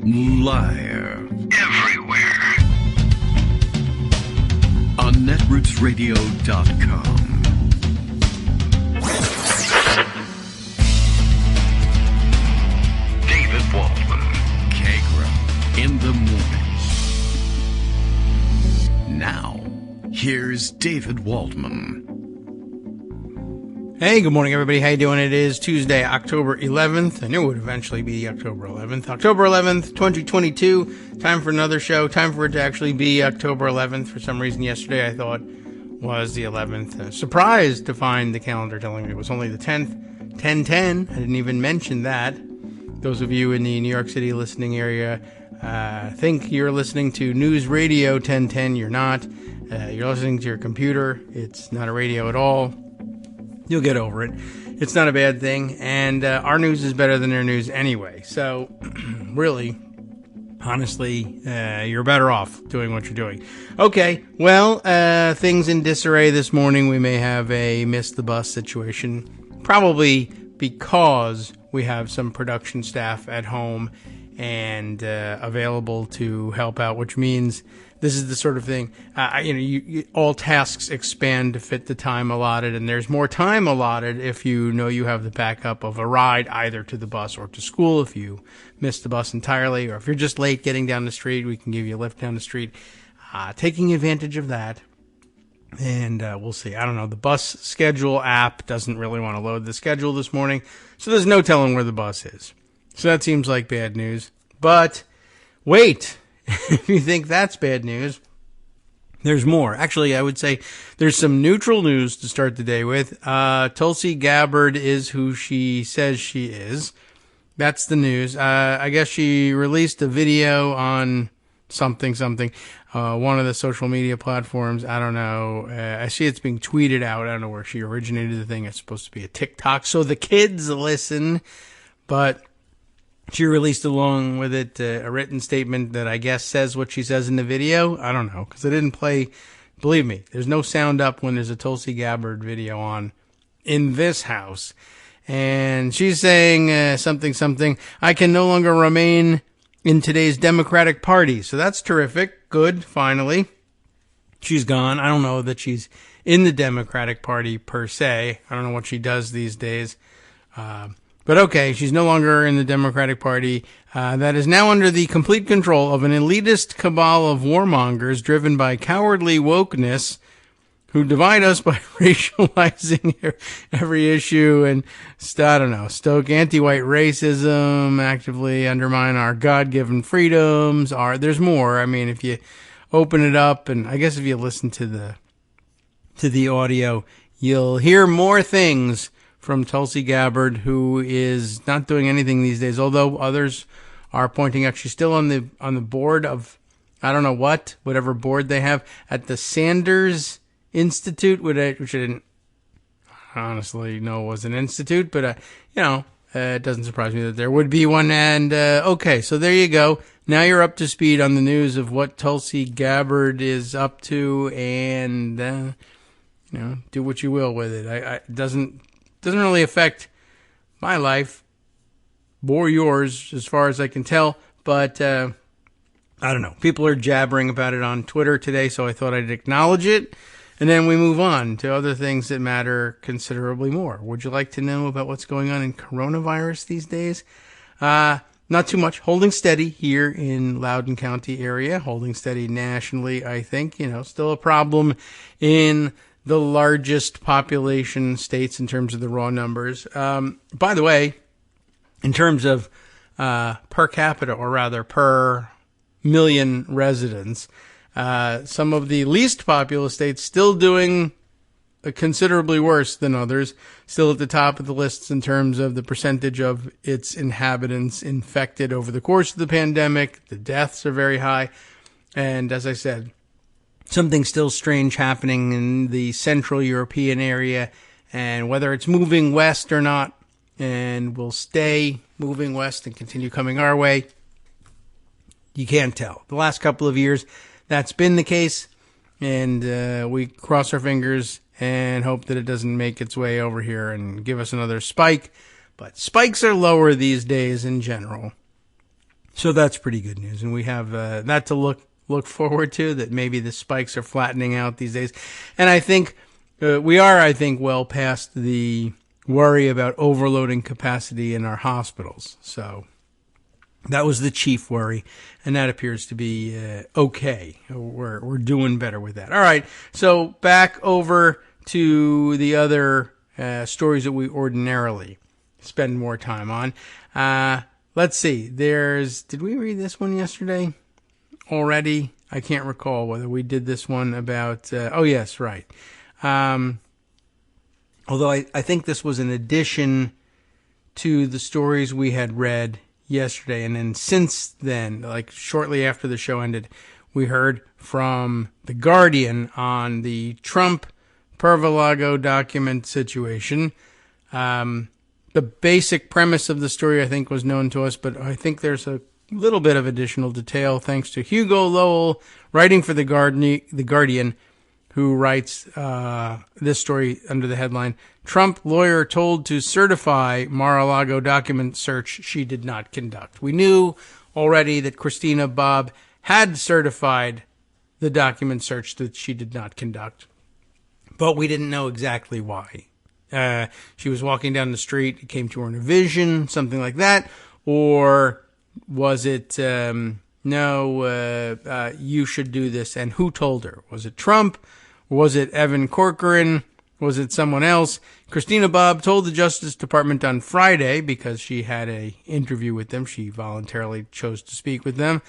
Live. Everywhere. On netrootsradio.com. David Waldman. Kagro. In the morning. Now, here's David Waldman. Hey, good morning, everybody. How you doing? It is Tuesday, October 11th. I knew it would eventually be October 11th. October 11th, 2022. Time for another show. Time for it to actually be October 11th. For some reason, yesterday I thought was the 11th. Surprised to find the calendar telling me it was only the 10th. 10/10. I didn't even mention that. Those of you in the New York City listening area think you're listening to News Radio 1010. You're not. You're listening to your computer. It's not a radio at all. You'll get over it. It's not a bad thing, and our news is better than their news anyway. So, really, honestly, you're better off doing what you're doing. Okay, well, things in disarray this morning. We may have a miss the bus situation, probably because we have some production staff at home and available to help out, which means this is the sort of thing, all tasks expand to fit the time allotted, and there's more time allotted if you know you have the backup of a ride either to the bus or to school if you miss the bus entirely, or if you're just late getting down the street, we can give you a lift down the street. Taking advantage of that, and we'll see. I don't know. The bus schedule app doesn't really want to load the schedule this morning, so there's no telling where the bus is. So that seems like bad news. But wait. If you think that's bad news, there's more. Actually, I would say there's some neutral news to start the day with. Tulsi Gabbard is who she says she is. That's the news. I guess she released a video on something, one of the social media platforms. I don't know. I see it's being tweeted out. I don't know where she originated the thing. It's supposed to be a TikTok, so the kids listen, but she released along with it a written statement that I guess says what she says in the video. I don't know, because I didn't play. Believe me, there's no sound up when there's a Tulsi Gabbard video on in this house. And she's saying something, I can no longer remain in today's Democratic Party. So that's terrific. Good, finally. She's gone. I don't know that she's in the Democratic Party per se. I don't know what she does these days. But okay, she's no longer in the Democratic Party. That is now under the complete control of an elitist cabal of warmongers driven by cowardly wokeness who divide us by racializing every issue and, I don't know, stoke anti-white racism, actively undermine our God-given freedoms. There's more. I mean, if you open it up, and I guess if you listen to the audio, you'll hear more things from Tulsi Gabbard, who is not doing anything these days, although others are pointing out she's still on the board of, I don't know whatever board they have at the Sanders Institute, which I didn't honestly know was an institute, but it doesn't surprise me that there would be one. And okay, so there you go. Now you're up to speed on the news of what Tulsi Gabbard is up to, and do what you will with it. It doesn't really affect my life or yours as far as I can tell, but I don't know. People are jabbering about it on Twitter today, so I thought I'd acknowledge it, and then we move on to other things that matter considerably more. Would you like to know about what's going on in coronavirus these days? Not too much. Holding steady here in Loudoun County area, holding steady nationally, I think. Still a problem in the largest population states in terms of the raw numbers. By the way, in terms of per capita, or rather per million residents, some of the least populous states still doing considerably worse than others, still at the top of the lists in terms of the percentage of its inhabitants infected over the course of the pandemic. The deaths are very high. And as I said, something still strange happening in the Central European area, and whether it's moving west or not, and will stay moving west and continue coming our way, you can't tell. The last couple of years, that's been the case, and we cross our fingers and hope that it doesn't make its way over here and give us another spike. But spikes are lower these days in general. So that's pretty good news. And we have that to look forward to, that maybe the spikes are flattening out these days. And I think we are, well past the worry about overloading capacity in our hospitals. So that was the chief worry, and that appears to be okay. We're doing better with that. All right, so back over to the other stories that we ordinarily spend more time on. Let's see. Did we read this one yesterday already? I can't recall whether we did this one about, oh yes, right. Although I think this was an addition to the stories we had read yesterday. And then since then, like shortly after the show ended, we heard from The Guardian on the Trump Mar-a-Lago document situation. The basic premise of the story, I think, was known to us, but I think there's a little bit of additional detail thanks to Hugo Lowell, writing for The Guardian, who writes this story under the headline, Trump lawyer told to certify Mar-a-Lago document search she did not conduct. We knew already that Christina Bobb had certified the document search that she did not conduct, but we didn't know exactly why. She was walking down the street, it came to her in a vision, something like that, or was it, you should do this, and who told her? Was it Trump? Was it Evan Corcoran? Was it someone else? Christina Bobb told the Justice Department on Friday, because she had an interview with them, she voluntarily chose to speak with them.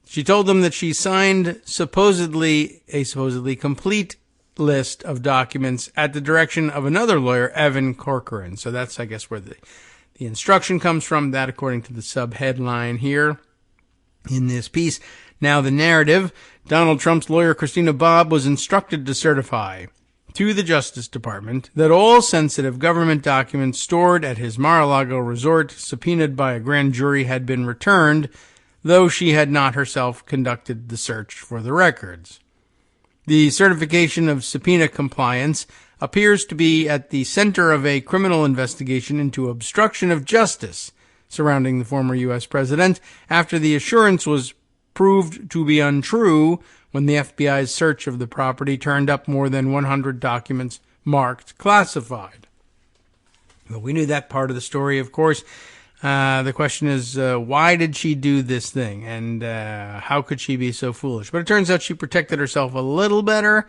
She told them that she signed a supposedly complete list of documents at the direction of another lawyer, Evan Corcoran. So that's, I guess, where the instruction comes from, that according to the sub-headline here in this piece. Now, the narrative, Donald Trump's lawyer, Christina Bobb, was instructed to certify to the Justice Department that all sensitive government documents stored at his Mar-a-Lago resort, subpoenaed by a grand jury, had been returned, though she had not herself conducted the search for the records. The certification of subpoena compliance appears to be at the center of a criminal investigation into obstruction of justice surrounding the former U.S. president after the assurance was proved to be untrue when the FBI's search of the property turned up more than 100 documents marked classified. Well, we knew that part of the story, of course. The question is, why did she do this thing, and how could she be so foolish? But it turns out she protected herself a little better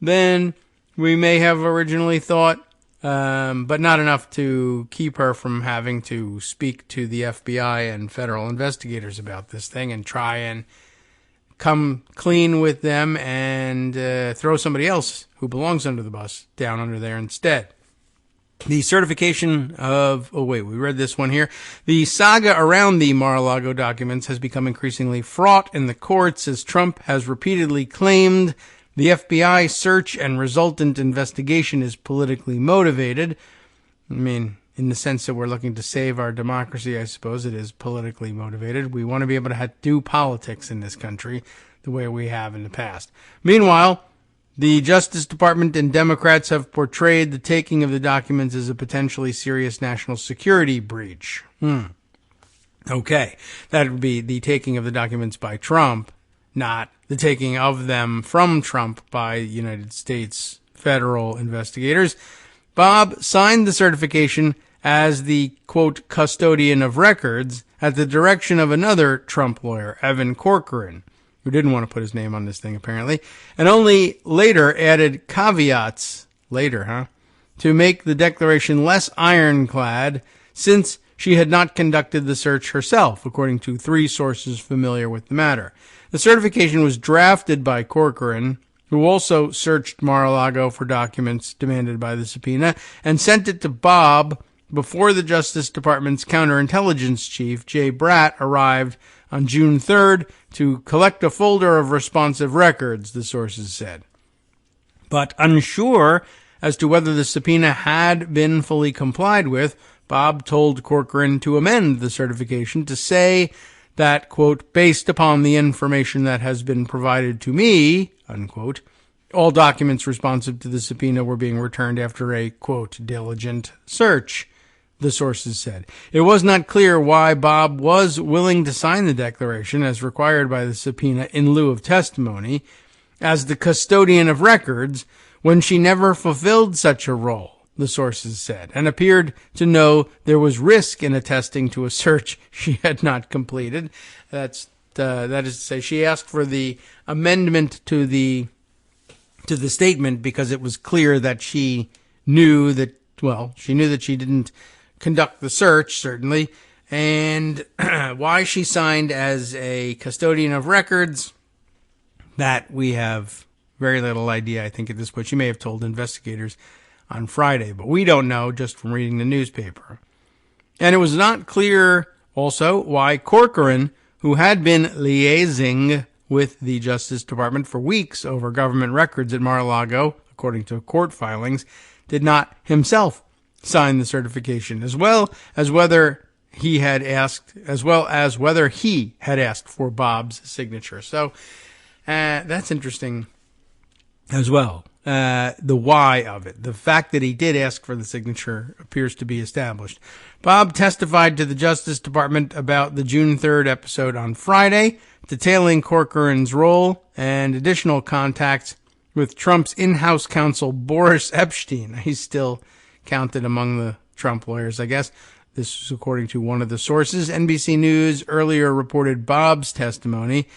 than we may have originally thought, but not enough to keep her from having to speak to the FBI and federal investigators about this thing and try and come clean with them and throw somebody else who belongs under the bus down under there instead. The certification of, we read this one here. The saga around the Mar-a-Lago documents has become increasingly fraught in the courts as Trump has repeatedly claimed the FBI search and resultant investigation is politically motivated. I mean, in the sense that we're looking to save our democracy, I suppose it is politically motivated. We want to be able to do politics in this country the way we have in the past. Meanwhile, the Justice Department and Democrats have portrayed the taking of the documents as a potentially serious national security breach. Okay, that would be the taking of the documents by Trump, not the taking of them from Trump by United States federal investigators. Bobb signed the certification as the, quote, custodian of records at the direction of another Trump lawyer, Evan Corcoran, who didn't want to put his name on this thing, apparently, and only later added caveats, to make the declaration less ironclad, since she had not conducted the search herself, according to 3 sources familiar with the matter. The certification was drafted by Corcoran, who also searched Mar-a-Lago for documents demanded by the subpoena, and sent it to Bobb before the Justice Department's counterintelligence chief, Jay Bratt, arrived on June 3rd to collect a folder of responsive records, the sources said. But unsure as to whether the subpoena had been fully complied with, Bobb told Corcoran to amend the certification to say that, quote, based upon the information that has been provided to me, unquote, all documents responsive to the subpoena were being returned after a, quote, diligent search. the sources said. It was not clear why Bob was willing to sign the declaration as required by the subpoena in lieu of testimony as the custodian of records when she never fulfilled such a role, the sources said, and appeared to know there was risk in attesting to a search she had not completed. That is to say, she asked for the amendment to the statement because it was clear that she knew that she didn't conduct the search, certainly, and why she signed as a custodian of records, that we have very little idea, I think, at this point. She may have told investigators on Friday, but we don't know just from reading the newspaper. And it was not clear also why Corcoran, who had been liaising with the Justice Department for weeks over government records at Mar-a-Lago, according to court filings, did not himself sign the certification, as well as whether he had asked for Bob's signature. So that's interesting as well. The why of it. The fact that he did ask for the signature appears to be established. Bob testified to the Justice Department about the June 3rd episode on Friday, detailing Corcoran's role and additional contacts with Trump's in-house counsel Boris Epshteyn. He's still counted among the Trump lawyers, I guess. This is according to one of the sources. NBC News earlier reported Bob's testimony.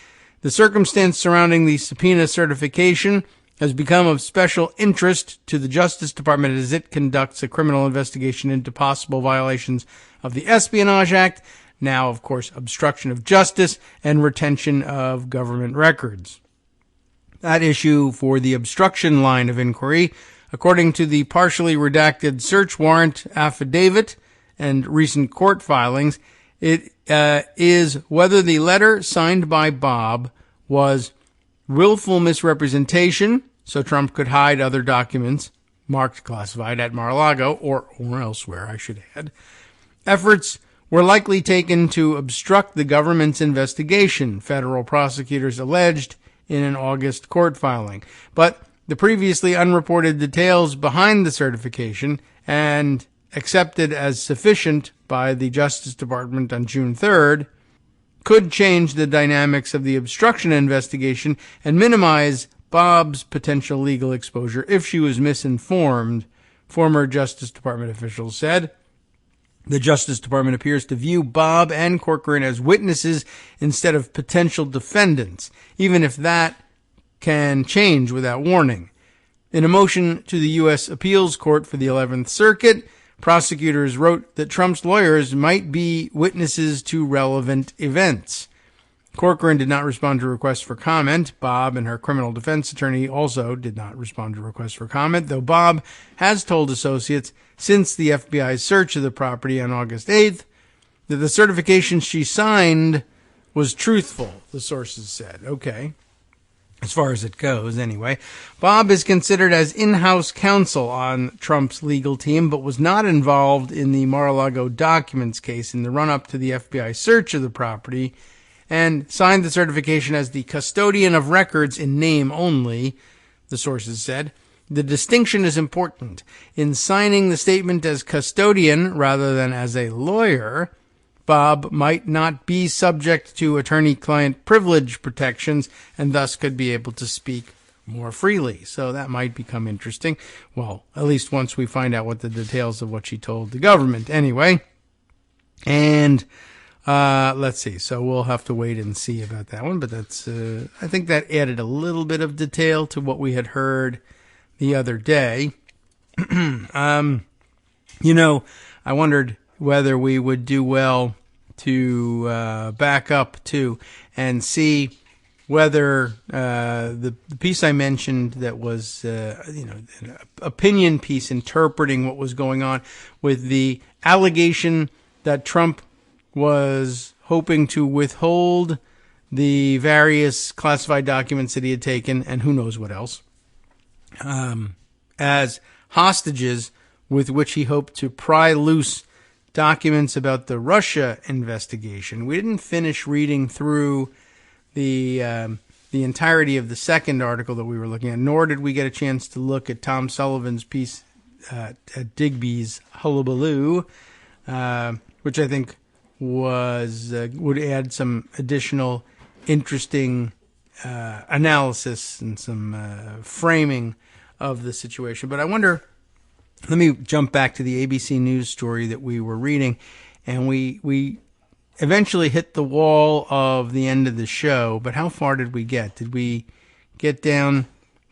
The circumstance surrounding the subpoena certification has become of special interest to the Justice Department as it conducts a criminal investigation into possible violations of the Espionage Act, now, of course, obstruction of justice and retention of government records. That issue for the obstruction line of inquiry, according to the partially redacted search warrant affidavit and recent court filings, it is whether the letter signed by Bob was willful misrepresentation, so Trump could hide other documents marked classified at Mar-a-Lago or elsewhere, I should add. Efforts were likely taken to obstruct the government's investigation, federal prosecutors alleged in an August court filing. But the previously unreported details behind the certification and accepted as sufficient by the Justice Department on June 3rd could change the dynamics of the obstruction investigation and minimize Bob's potential legal exposure if she was misinformed, former Justice Department officials said. The Justice Department appears to view Bob and Corcoran as witnesses instead of potential defendants, even if that can change without warning. In a motion to the U.S. Appeals Court for the 11th Circuit, prosecutors wrote that Trump's lawyers might be witnesses to relevant events. Corcoran did not respond to requests for comment. Bob and her criminal defense attorney also did not respond to requests for comment, though Bob has told associates since the FBI's search of the property on August 8th that the certification she signed was truthful, the sources said. Okay. As far as it goes, anyway. Bob is considered as in-house counsel on Trump's legal team, but was not involved in the Mar-a-Lago documents case in the run-up to the FBI search of the property, and signed the certification as the custodian of records in name only, the sources said. The distinction is important. In signing the statement as custodian rather than as a lawyer, Bob might not be subject to attorney-client privilege protections and thus could be able to speak more freely. So that might become interesting. Well, at least once we find out what the details of what she told the government. Anyway, and let's see. So we'll have to wait and see about that one. But that's I think that added a little bit of detail to what we had heard the other day. I wondered whether we would do well to back up to and see whether the piece I mentioned that was an opinion piece interpreting what was going on with the allegation that Trump was hoping to withhold the various classified documents that he had taken and who knows what else as hostages with which he hoped to pry loose documents about the Russia investigation. We didn't finish reading through the entirety of the second article that we were looking at, nor did we get a chance to look at Tom Sullivan's piece at Digby's Hullabaloo. which I think would add some additional interesting analysis and some framing of the situation. But I wonder, let me jump back to the ABC News story that we were reading, and we eventually hit the wall of the end of the show, but how far did we get? Did we get down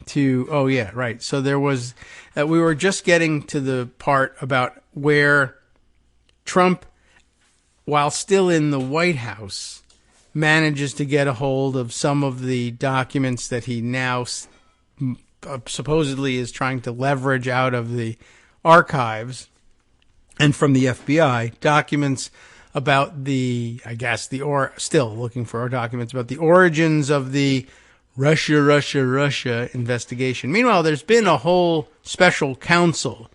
to, oh yeah, right. So there was, we were just getting to the part about where Trump, while still in the White House, manages to get a hold of some of the documents that he now supposedly is trying to leverage out of the archives and from the FBI, documents about still looking for documents about the origins of the Russia investigation. Meanwhile, there's been a whole special counsel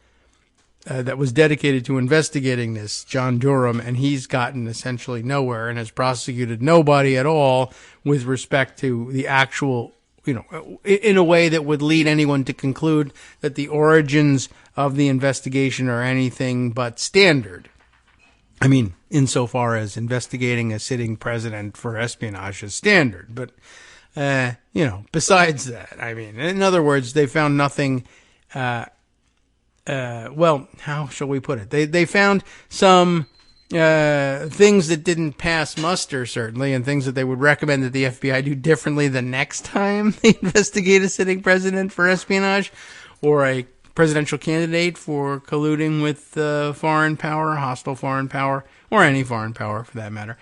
that was dedicated to investigating this, John Durham, and he's gotten essentially nowhere and has prosecuted nobody at all with respect to the actual, in a way that would lead anyone to conclude that the origins of the investigation are anything but standard. I mean, insofar as investigating a sitting president for espionage is standard. But, besides that, I mean, in other words, they found nothing, how shall we put it? They found some things that didn't pass muster, certainly, and things that they would recommend that the FBI do differently the next time they investigate a sitting president for espionage or a presidential candidate for colluding with foreign power, hostile foreign power, or any foreign power for that matter.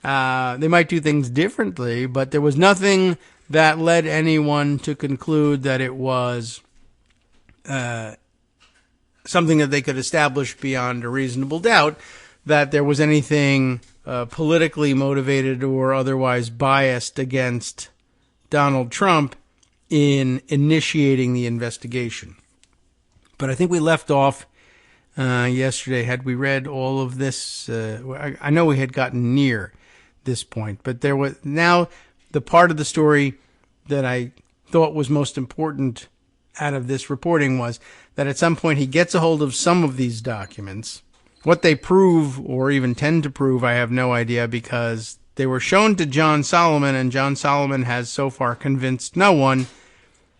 They might do things differently, but there was nothing that led anyone to conclude that it was something that they could establish beyond a reasonable doubt, that there was anything politically motivated or otherwise biased against Donald Trump in initiating the investigation. But I think we left off yesterday. Had we read all of this? I know we had gotten near this point, but there was now the part of the story that I thought was most important out of this reporting was that at some point he gets a hold of some of these documents. What they prove or even tend to prove, I have no idea, because they were shown to John Solomon, and John Solomon has so far convinced no one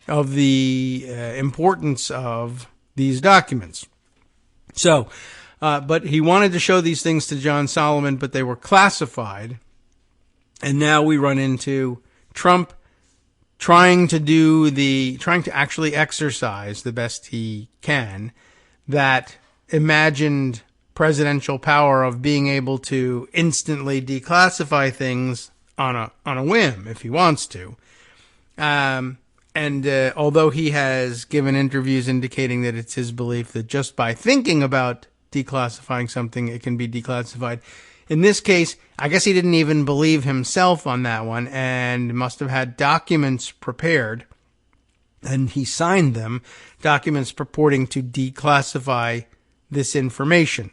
of the importance of these documents. So, but he wanted to show these things to John Solomon, but they were classified. And now we run into Trump trying to actually exercise the best he can that imagined presidential power of being able to instantly declassify things on a whim if he wants to. And although he has given interviews indicating that it's his belief that just by thinking about declassifying something, it can be declassified. In this case, I guess he didn't even believe himself on that one and must have had documents prepared, and he signed them, documents purporting to declassify this information.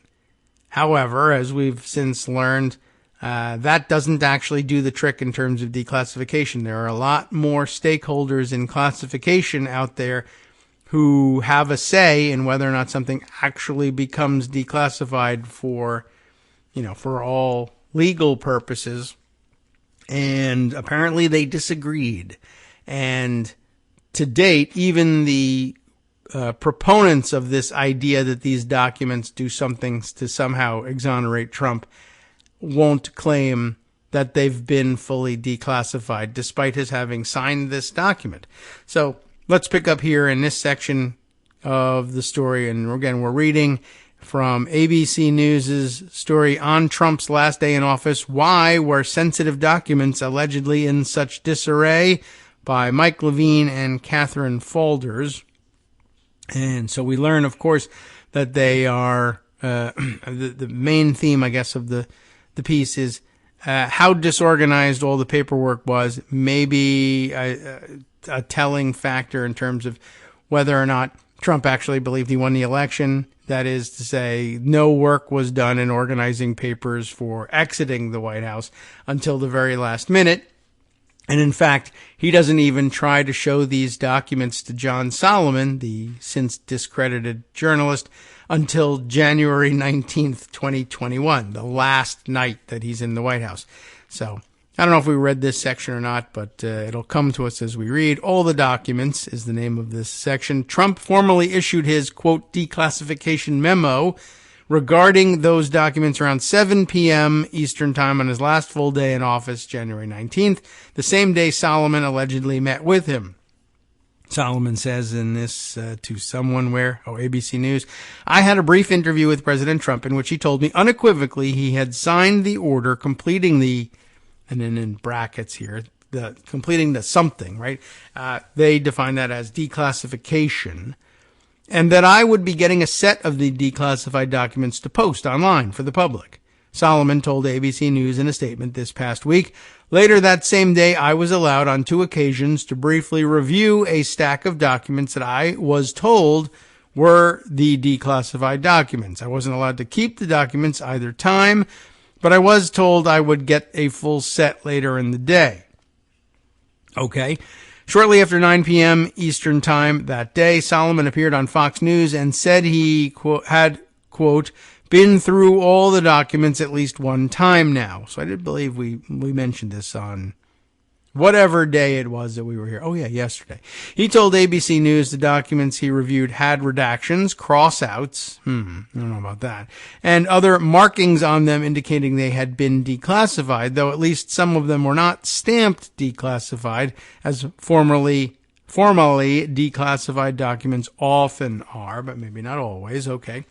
However, as we've since learned, that doesn't actually do the trick in terms of declassification. There are a lot more stakeholders in classification out there who have a say in whether or not something actually becomes declassified for all legal purposes. And apparently they disagreed. And to date, even the proponents of this idea that these documents do something to somehow exonerate Trump won't claim that they've been fully declassified, despite his having signed this document. So let's pick up here in this section of the story. And again, we're reading from ABC News' story on Trump's last day in office. Why were sensitive documents allegedly in such disarray? By Mike Levine and Catherine Faulders. And so we learn, of course, that they are the main theme, I guess, of the piece is how disorganized all the paperwork was. Maybe a telling factor in terms of whether or not Trump actually believed he won the election. That is to say, no work was done in organizing papers for exiting the White House until the very last minute. And in fact, he doesn't even try to show these documents to John Solomon, the since discredited journalist, until January 19th, 2021, the last night that he's in the White House. So I don't know if we read this section or not, but it'll come to us as we read. All the documents is the name of this section. Trump formally issued his, quote, declassification memo regarding those documents around 7 p.m. Eastern Time on his last full day in office, January 19th, the same day Solomon allegedly met with him. Solomon says in this to someone ABC News, I had a brief interview with President Trump in which he told me unequivocally he had signed the order completing the, and then in brackets here, completing the something, right? They define that as declassification, and that I would be getting a set of the declassified documents to post online for the public. Solomon told ABC News in a statement this past week. Later that same day, I was allowed on 2 occasions to briefly review a stack of documents that I was told were the declassified documents. I wasn't allowed to keep the documents either time, but I was told I would get a full set later in the day. Okay. Shortly after 9 p.m. Eastern Time that day, Solomon appeared on Fox News and said he had, quote, been through all the documents at least one time now. So I did believe we mentioned this on whatever day it was that we were here. Oh, yeah, yesterday. He told ABC News the documents he reviewed had redactions, cross-outs, I don't know about that, and other markings on them indicating they had been declassified, though at least some of them were not stamped declassified, as formally declassified documents often are, but maybe not always. Okay.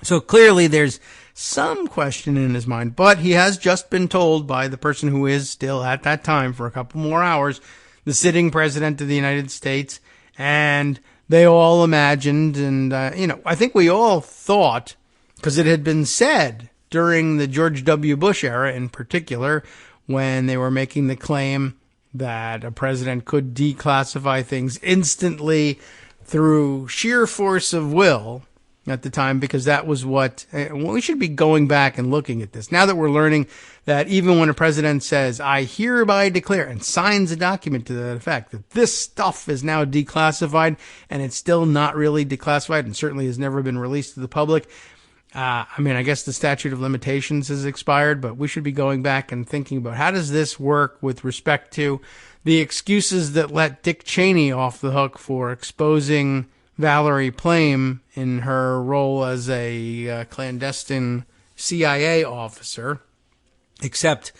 So clearly there's some question in his mind, but he has just been told by the person who is still at that time for a couple more hours, the sitting president of the United States, and they all imagined, and, I think we all thought, because it had been said during the George W. Bush era in particular, when they were making the claim that a president could declassify things instantly through sheer force of will, at the time, because that was what we should be going back and looking at this. Now that we're learning that even when a president says, I hereby declare, and signs a document to that effect, that this stuff is now declassified, and it's still not really declassified, and certainly has never been released to the public. I guess the statute of limitations has expired, but we should be going back and thinking about how does this work with respect to the excuses that let Dick Cheney off the hook for exposing Valerie Plame in her role as a clandestine CIA officer, except,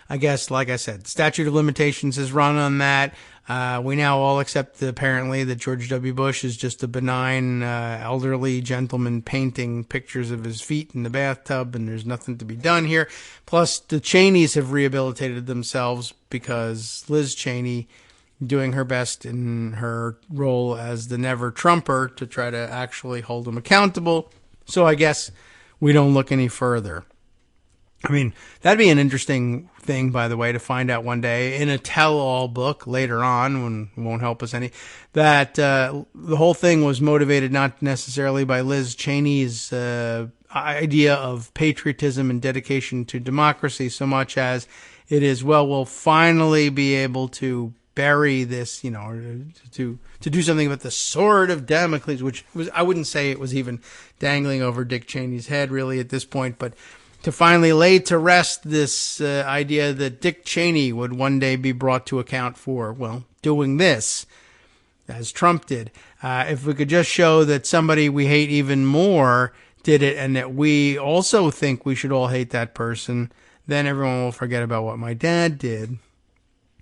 I guess, like I said, statute of limitations has run on that. We now all accept apparently that George W. Bush is just a benign elderly gentleman painting pictures of his feet in the bathtub, and there's nothing to be done here. Plus, the Cheneys have rehabilitated themselves because Liz Cheney, doing her best in her role as the never Trumper to try to actually hold him accountable. So I guess we don't look any further. That'd be an interesting thing, by the way, to find out one day in a tell-all book later on, when it won't help us any, that the whole thing was motivated not necessarily by Liz Cheney's idea of patriotism and dedication to democracy so much as it is, we'll finally be able to bury this, to do something about the sword of Damocles, which was, I wouldn't say it was even dangling over Dick Cheney's head really at this point, but to finally lay to rest this idea that Dick Cheney would one day be brought to account for, doing this, as Trump did. If we could just show that somebody we hate even more did it, and that we also think we should all hate that person, then everyone will forget about what my dad did.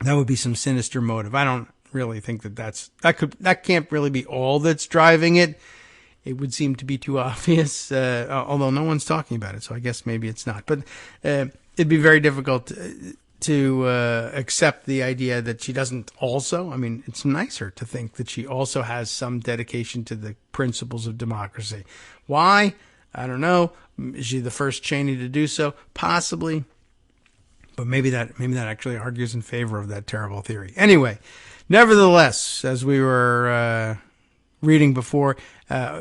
That would be some sinister motive. I don't really think that can't really be all that's driving it. It would seem to be too obvious, although no one's talking about it, so I guess maybe it's not. But it'd be very difficult to accept the idea that she doesn't also. It's nicer to think that she also has some dedication to the principles of democracy. Why? I don't know. Is she the first Cheney to do so? Possibly. But maybe that actually argues in favor of that terrible theory. Anyway, nevertheless, as we were reading before,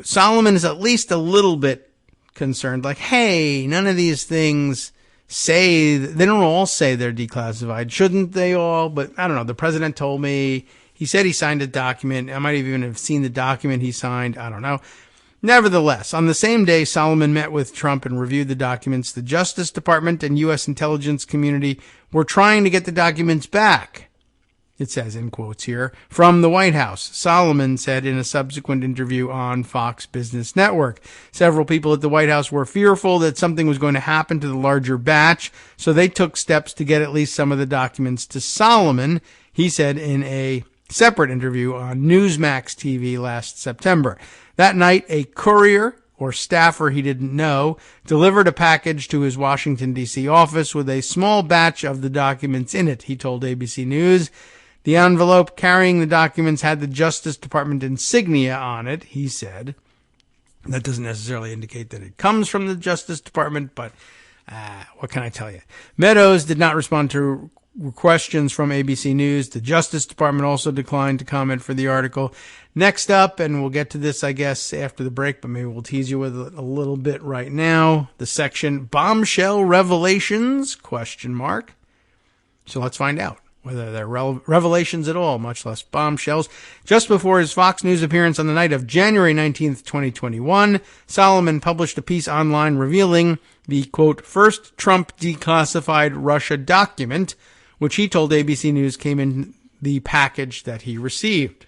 Solomon is at least a little bit concerned, like, hey, none of these things they don't all say they're declassified. Shouldn't they all? But I don't know. The president told me, he said he signed a document. I might even have seen the document he signed. I don't know. Nevertheless, on the same day Solomon met with Trump and reviewed the documents, the Justice Department and U.S. intelligence community were trying to get the documents back. It says in quotes here, from the White House, Solomon said in a subsequent interview on Fox Business Network. Several people at the White House were fearful that something was going to happen to the larger batch, so they took steps to get at least some of the documents to Solomon, he said in a separate interview on Newsmax TV last September. That night, a courier, or staffer he didn't know, delivered a package to his Washington, D.C. office with a small batch of the documents in it, he told ABC News. The envelope carrying the documents had the Justice Department insignia on it, he said. That doesn't necessarily indicate that it comes from the Justice Department, but what can I tell you? Meadows did not respond to questions from ABC News. The Justice Department also declined to comment for the article. Next up, and we'll get to this, I guess, after the break, but maybe we'll tease you with it a little bit right now. The section, Bombshell Revelations, ? So let's find out whether they're revelations at all, much less bombshells. Just before his Fox News appearance on the night of January 19th, 2021, Solomon published a piece online revealing the, quote, first Trump declassified Russia document, which he told ABC News came in the package that he received.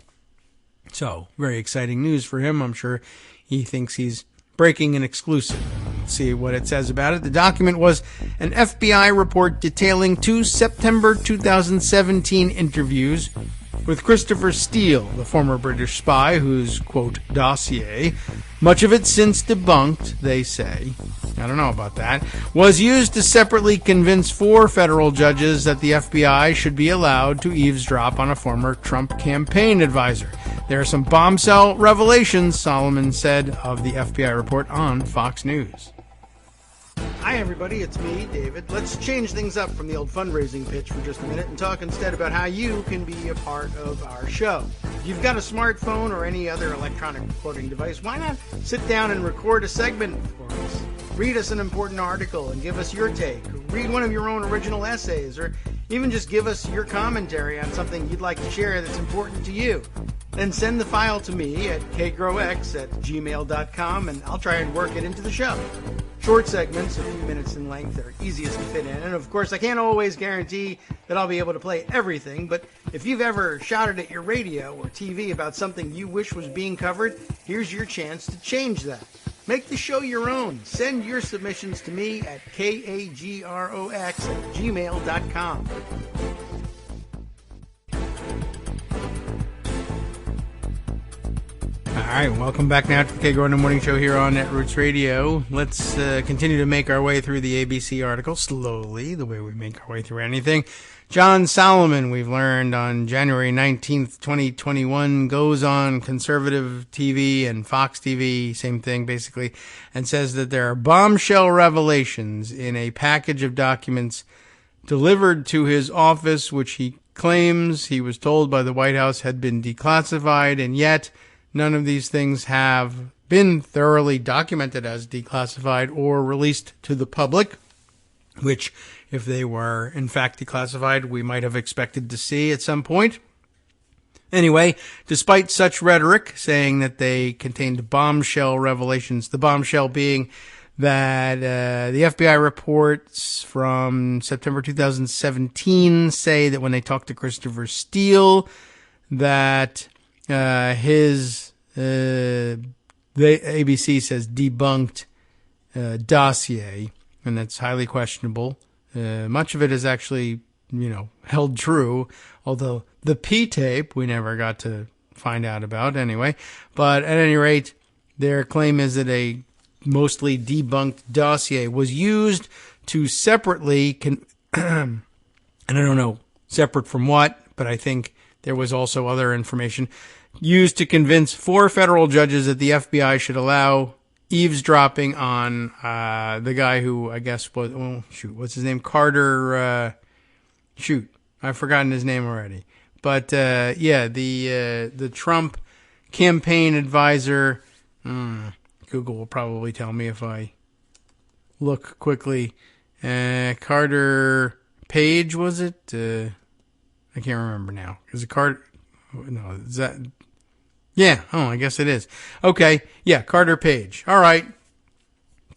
So, very exciting news for him. I'm sure he thinks he's breaking an exclusive. Let's see what it says about it. The document was an FBI report detailing 2 September 2017 interviews with Christopher Steele, the former British spy whose, quote, dossier, much of it since debunked, they say, I don't know about that, was used to separately convince 4 federal judges that the FBI should be allowed to eavesdrop on a former Trump campaign advisor. There are some bombshell revelations, Solomon said of the FBI report on Fox News. Hi, everybody. It's me, David. Let's change things up from the old fundraising pitch for just a minute and talk instead about how you can be a part of our show. If you've got a smartphone or any other electronic recording device, why not sit down and record a segment for us? Read us an important article and give us your take. Read one of your own original essays, or even just give us your commentary on something you'd like to share that's important to you. Then send the file to me at kagrox@gmail.com, and I'll try and work it into the show. Short segments, a few minutes in length, are easiest to fit in. And of course, I can't always guarantee that I'll be able to play everything, but if you've ever shouted at your radio or TV about something you wish was being covered, here's your chance to change that. Make the show your own. Send your submissions to me at kagrox@gmail.com. All right, welcome back now to the Kagro in the Morning Show here on Netroots Radio. Let's continue to make our way through the ABC article slowly, the way we make our way through anything. John Solomon, we've learned on January 19th, 2021, goes on conservative TV and Fox TV, same thing basically, and says that there are bombshell revelations in a package of documents delivered to his office, which he claims he was told by the White House had been declassified, and yet none of these things have been thoroughly documented as declassified or released to the public, which, if they were in fact declassified, we might have expected to see at some point. Anyway, despite such rhetoric saying that they contained bombshell revelations, the bombshell being that the FBI reports from September 2017 say that when they talked to Christopher Steele, that the ABC says debunked dossier, and that's highly questionable. Much of it is actually, held true, although the P-tape we never got to find out about anyway. But at any rate, their claim is that a mostly debunked dossier was used to separately, and I don't know, separate from what, but I think there was also other information used to convince 4 federal judges that the FBI should allow eavesdropping on the guy who I guess was, what's his name? Carter, I've forgotten his name already. But the Trump campaign advisor, Google will probably tell me if I look quickly Carter Page, was it? I can't remember now. Is it Carter? No, is that? Yeah. Oh, I guess it is. Okay. Yeah, Carter Page. All right.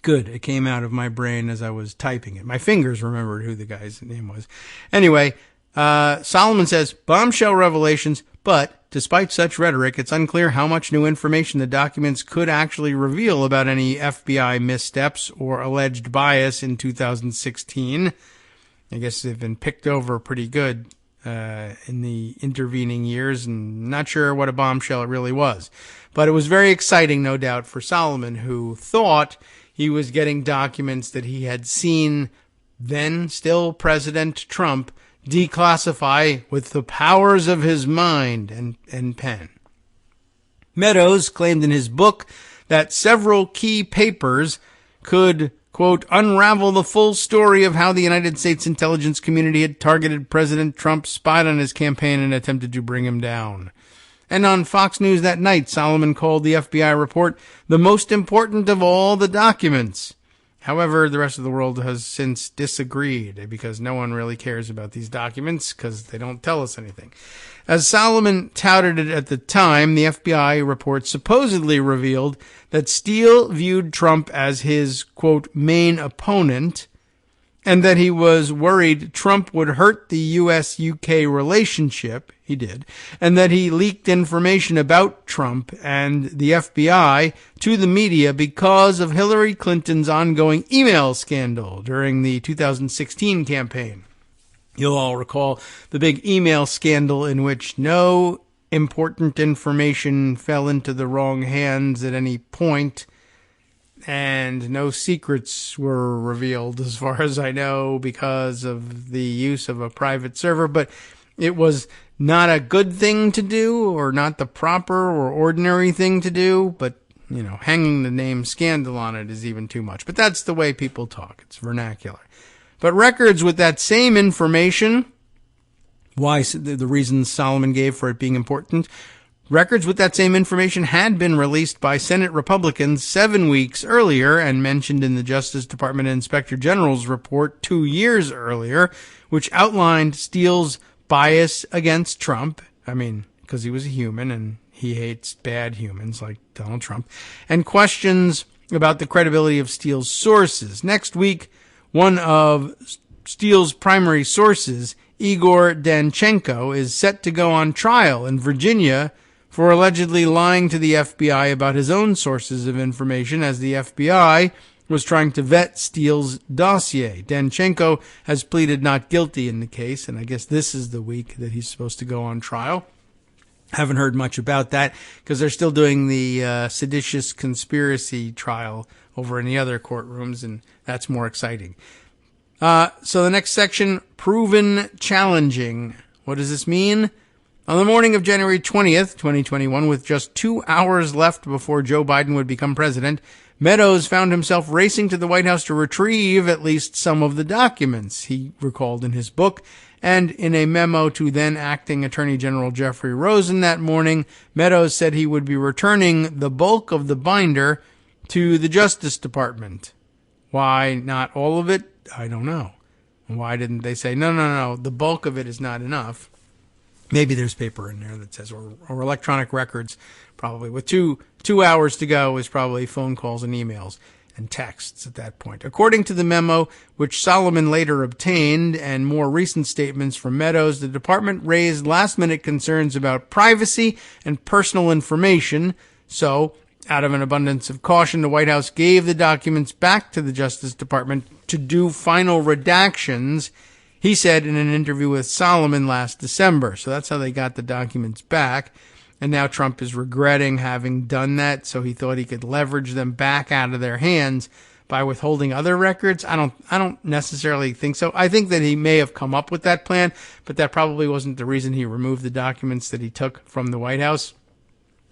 Good. It came out of my brain as I was typing it. My fingers remembered who the guy's name was. Anyway, Solomon says, bombshell revelations, but despite such rhetoric, it's unclear how much new information the documents could actually reveal about any FBI missteps or alleged bias in 2016. I guess they've been picked over pretty good in the intervening years, and not sure what a bombshell it really was. But it was very exciting, no doubt, for Solomon, who thought he was getting documents that he had seen then still President Trump declassify with the powers of his mind and pen. Meadows claimed in his book that several key papers could, quote, unravel the full story of how the United States intelligence community had targeted President Trump, spied on his campaign, and attempted to bring him down. And on Fox News that night, Solomon called the FBI report the most important of all the documents. However, the rest of the world has since disagreed because no one really cares about these documents because they don't tell us anything. As Solomon touted it at the time, the FBI report supposedly revealed that Steele viewed Trump as his, quote, main opponent, and that he was worried Trump would hurt the U.S.-UK relationship. He did. And that he leaked information about Trump and the FBI to the media because of Hillary Clinton's ongoing email scandal during the 2016 campaign. You'll all recall the big email scandal in which no important information fell into the wrong hands at any point, and no secrets were revealed, as far as I know, because of the use of a private server. But it was not a good thing to do, or not the proper or ordinary thing to do. But, you know, hanging the name scandal on it is even too much. But that's the way people talk. It's vernacular. But records with that same information, why the reasons Solomon gave for it being important, records with that same information had been released by Senate Republicans 7 weeks earlier and mentioned in the Justice Department Inspector General's report 2 years earlier, which outlined Steele's bias against Trump. I mean, because he was a human and he hates bad humans like Donald Trump, and questions about the credibility of Steele's sources. Next week, one of Steele's primary sources, Igor Danchenko, is set to go on trial in Virginia for allegedly lying to the FBI about his own sources of information as the FBI was trying to vet Steele's dossier. Danchenko has pleaded not guilty in the case, and I guess this is the week that he's supposed to go on trial. Haven't heard much about that because they're still doing the seditious conspiracy trial over in the other courtrooms, and that's more exciting. So the next section, proven challenging. What does this mean? On the morning of January 20th, 2021, with just 2 hours left before Joe Biden would become president, Meadows found himself racing to the White House to retrieve at least some of the documents, he recalled in his book. And in a memo to then acting Attorney General Jeffrey Rosen that morning, Meadows said he would be returning the bulk of the binder to the Justice Department. Why not all of it? I don't know. Why didn't they say, no, the bulk of it is not enough? Maybe there's paper in there that says, or electronic records, probably. With two hours to go is probably phone calls and emails and texts at that point. According to the memo, which Solomon later obtained, and more recent statements from Meadows, the department raised last-minute concerns about privacy and personal information. So, out of an abundance of caution, the White House gave the documents back to the Justice Department to do final redactions, he said in an interview with Solomon last December. So that's how they got the documents back. And now Trump is regretting having done that, so he thought he could leverage them back out of their hands by withholding other records. I don't necessarily think so. I think that he may have come up with that plan, but that probably wasn't the reason he removed the documents that he took from the White House.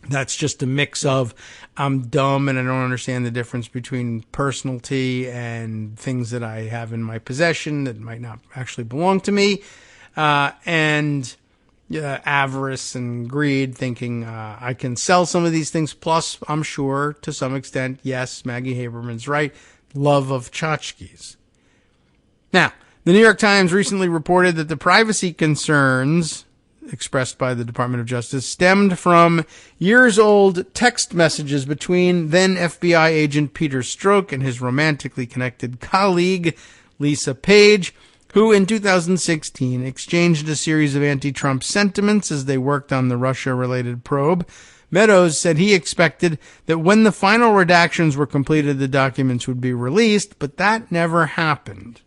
That's just a mix of I'm dumb and I don't understand the difference between personality and things that I have in my possession that might not actually belong to me, and avarice and greed, thinking I can sell some of these things. Plus, I'm sure to some extent, yes, Maggie Haberman's right, love of tchotchkes. Now, the New York Times recently reported that the privacy concerns expressed by the Department of Justice stemmed from years-old text messages between then FBI agent Peter Strzok and his romantically connected colleague, Lisa Page, who in 2016 exchanged a series of anti-Trump sentiments as they worked on the Russia-related probe. Meadows said he expected that when the final redactions were completed, the documents would be released, but that never happened.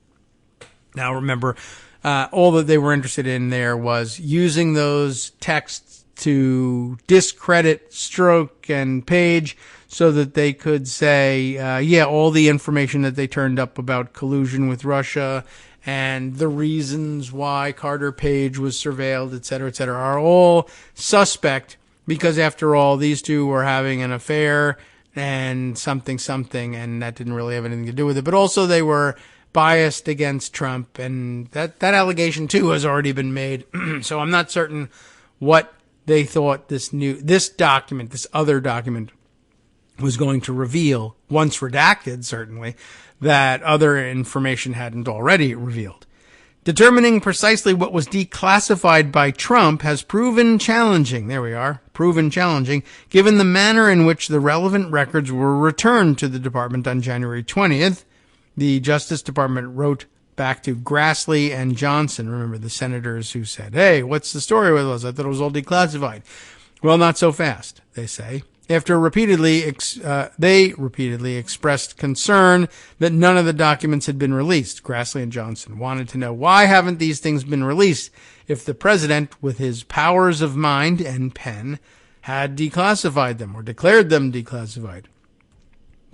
Now remember, all that they were interested in there was using those texts to discredit Strzok and Page so that they could say, all the information that they turned up about collusion with Russia and the reasons why Carter Page was surveilled, et cetera, are all suspect because, after all, these two were having an affair and something, and that didn't really have anything to do with it. But also they were biased against Trump, and that allegation, too, has already been made. So I'm not certain what they thought this other document, was going to reveal, once redacted, certainly, that other information hadn't already revealed. Determining precisely what was declassified by Trump has proven challenging. There we are. Proven challenging, given the manner in which the relevant records were returned to the department on January 20th. The Justice Department wrote back to Grassley and Johnson, remember the senators who said, hey, what's the story with us? I thought it was all declassified. Well, not so fast, they say. After they repeatedly expressed concern that none of the documents had been released. Grassley and Johnson wanted to know, why haven't these things been released if the president, with his powers of mind and pen, had declassified them or declared them declassified?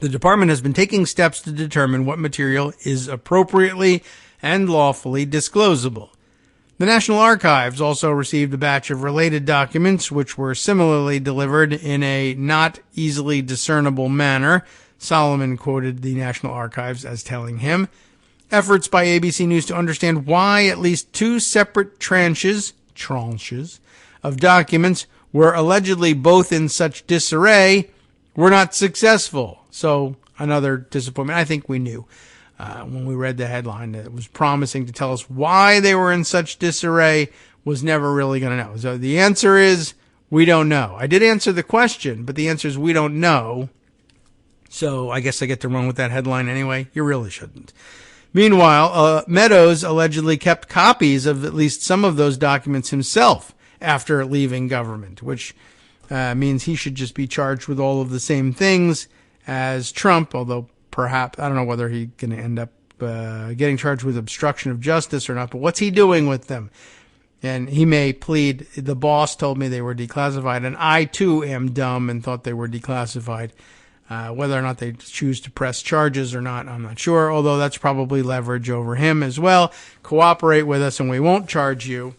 The department has been taking steps to determine what material is appropriately and lawfully disclosable. The National Archives also received a batch of related documents, which were similarly delivered in a not easily discernible manner. Solomon quoted the National Archives as telling him, efforts by ABC News to understand why at least two separate tranches of documents were allegedly both in such disarray were not successful. So another disappointment. I think we knew when we read the headline that it was promising to tell us why they were in such disarray, was never really going to know. So the answer is we don't know. I did answer the question, but the answer is we don't know. So I guess I get to run with that headline anyway. You really shouldn't. Meanwhile, Meadows allegedly kept copies of at least some of those documents himself after leaving government, which means he should just be charged with all of the same things as Trump, although perhaps, I don't know whether he's going to end up getting charged with obstruction of justice or not, but what's he doing with them? And he may plead, the boss told me they were declassified, and I too am dumb and thought they were declassified. Whether or not they choose to press charges or not, I'm not sure, although that's probably leverage over him as well. Cooperate with us and we won't charge you,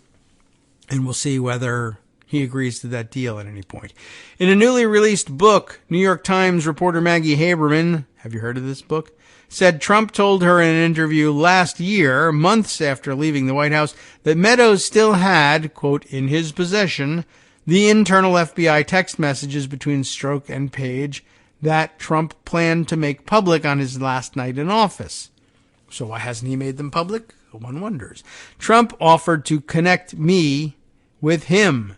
and we'll see whether he agrees to that deal at any point. In a newly released book, New York Times reporter Maggie Haberman, have you heard of this book? Said Trump told her in an interview last year, months after leaving the White House, that Meadows still had, quote, in his possession, the internal FBI text messages between Strzok and Page that Trump planned to make public on his last night in office. So why hasn't he made them public? One wonders. Trump offered to connect me with him,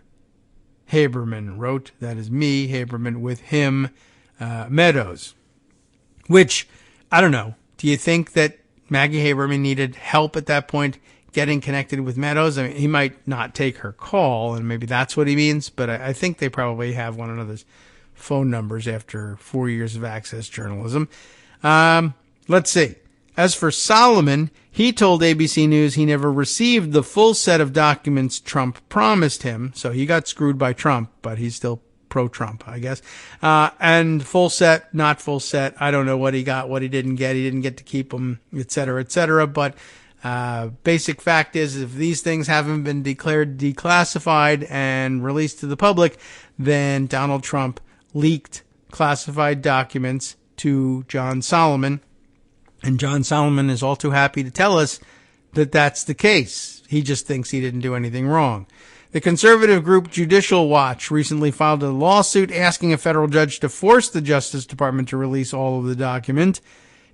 Haberman wrote. That is me, Haberman, with him, Meadows. Which, I don't know. Do you think that Maggie Haberman needed help at that point getting connected with Meadows? I mean, he might not take her call, and maybe that's what he means, but I think they probably have one another's phone numbers after 4 years of Access journalism. Let's see. As for Solomon, he told ABC News he never received the full set of documents Trump promised him. So he got screwed by Trump, but he's still pro-Trump, I guess. And full set, not full set. I don't know what he got, what he didn't get. He didn't get to keep them, et cetera, et cetera. But basic fact is, if these things haven't been declared declassified and released to the public, then Donald Trump leaked classified documents to John Solomon. And John Solomon is all too happy to tell us that that's the case. He just thinks he didn't do anything wrong. The conservative group Judicial Watch recently filed a lawsuit asking a federal judge to force the Justice Department to release all of the document.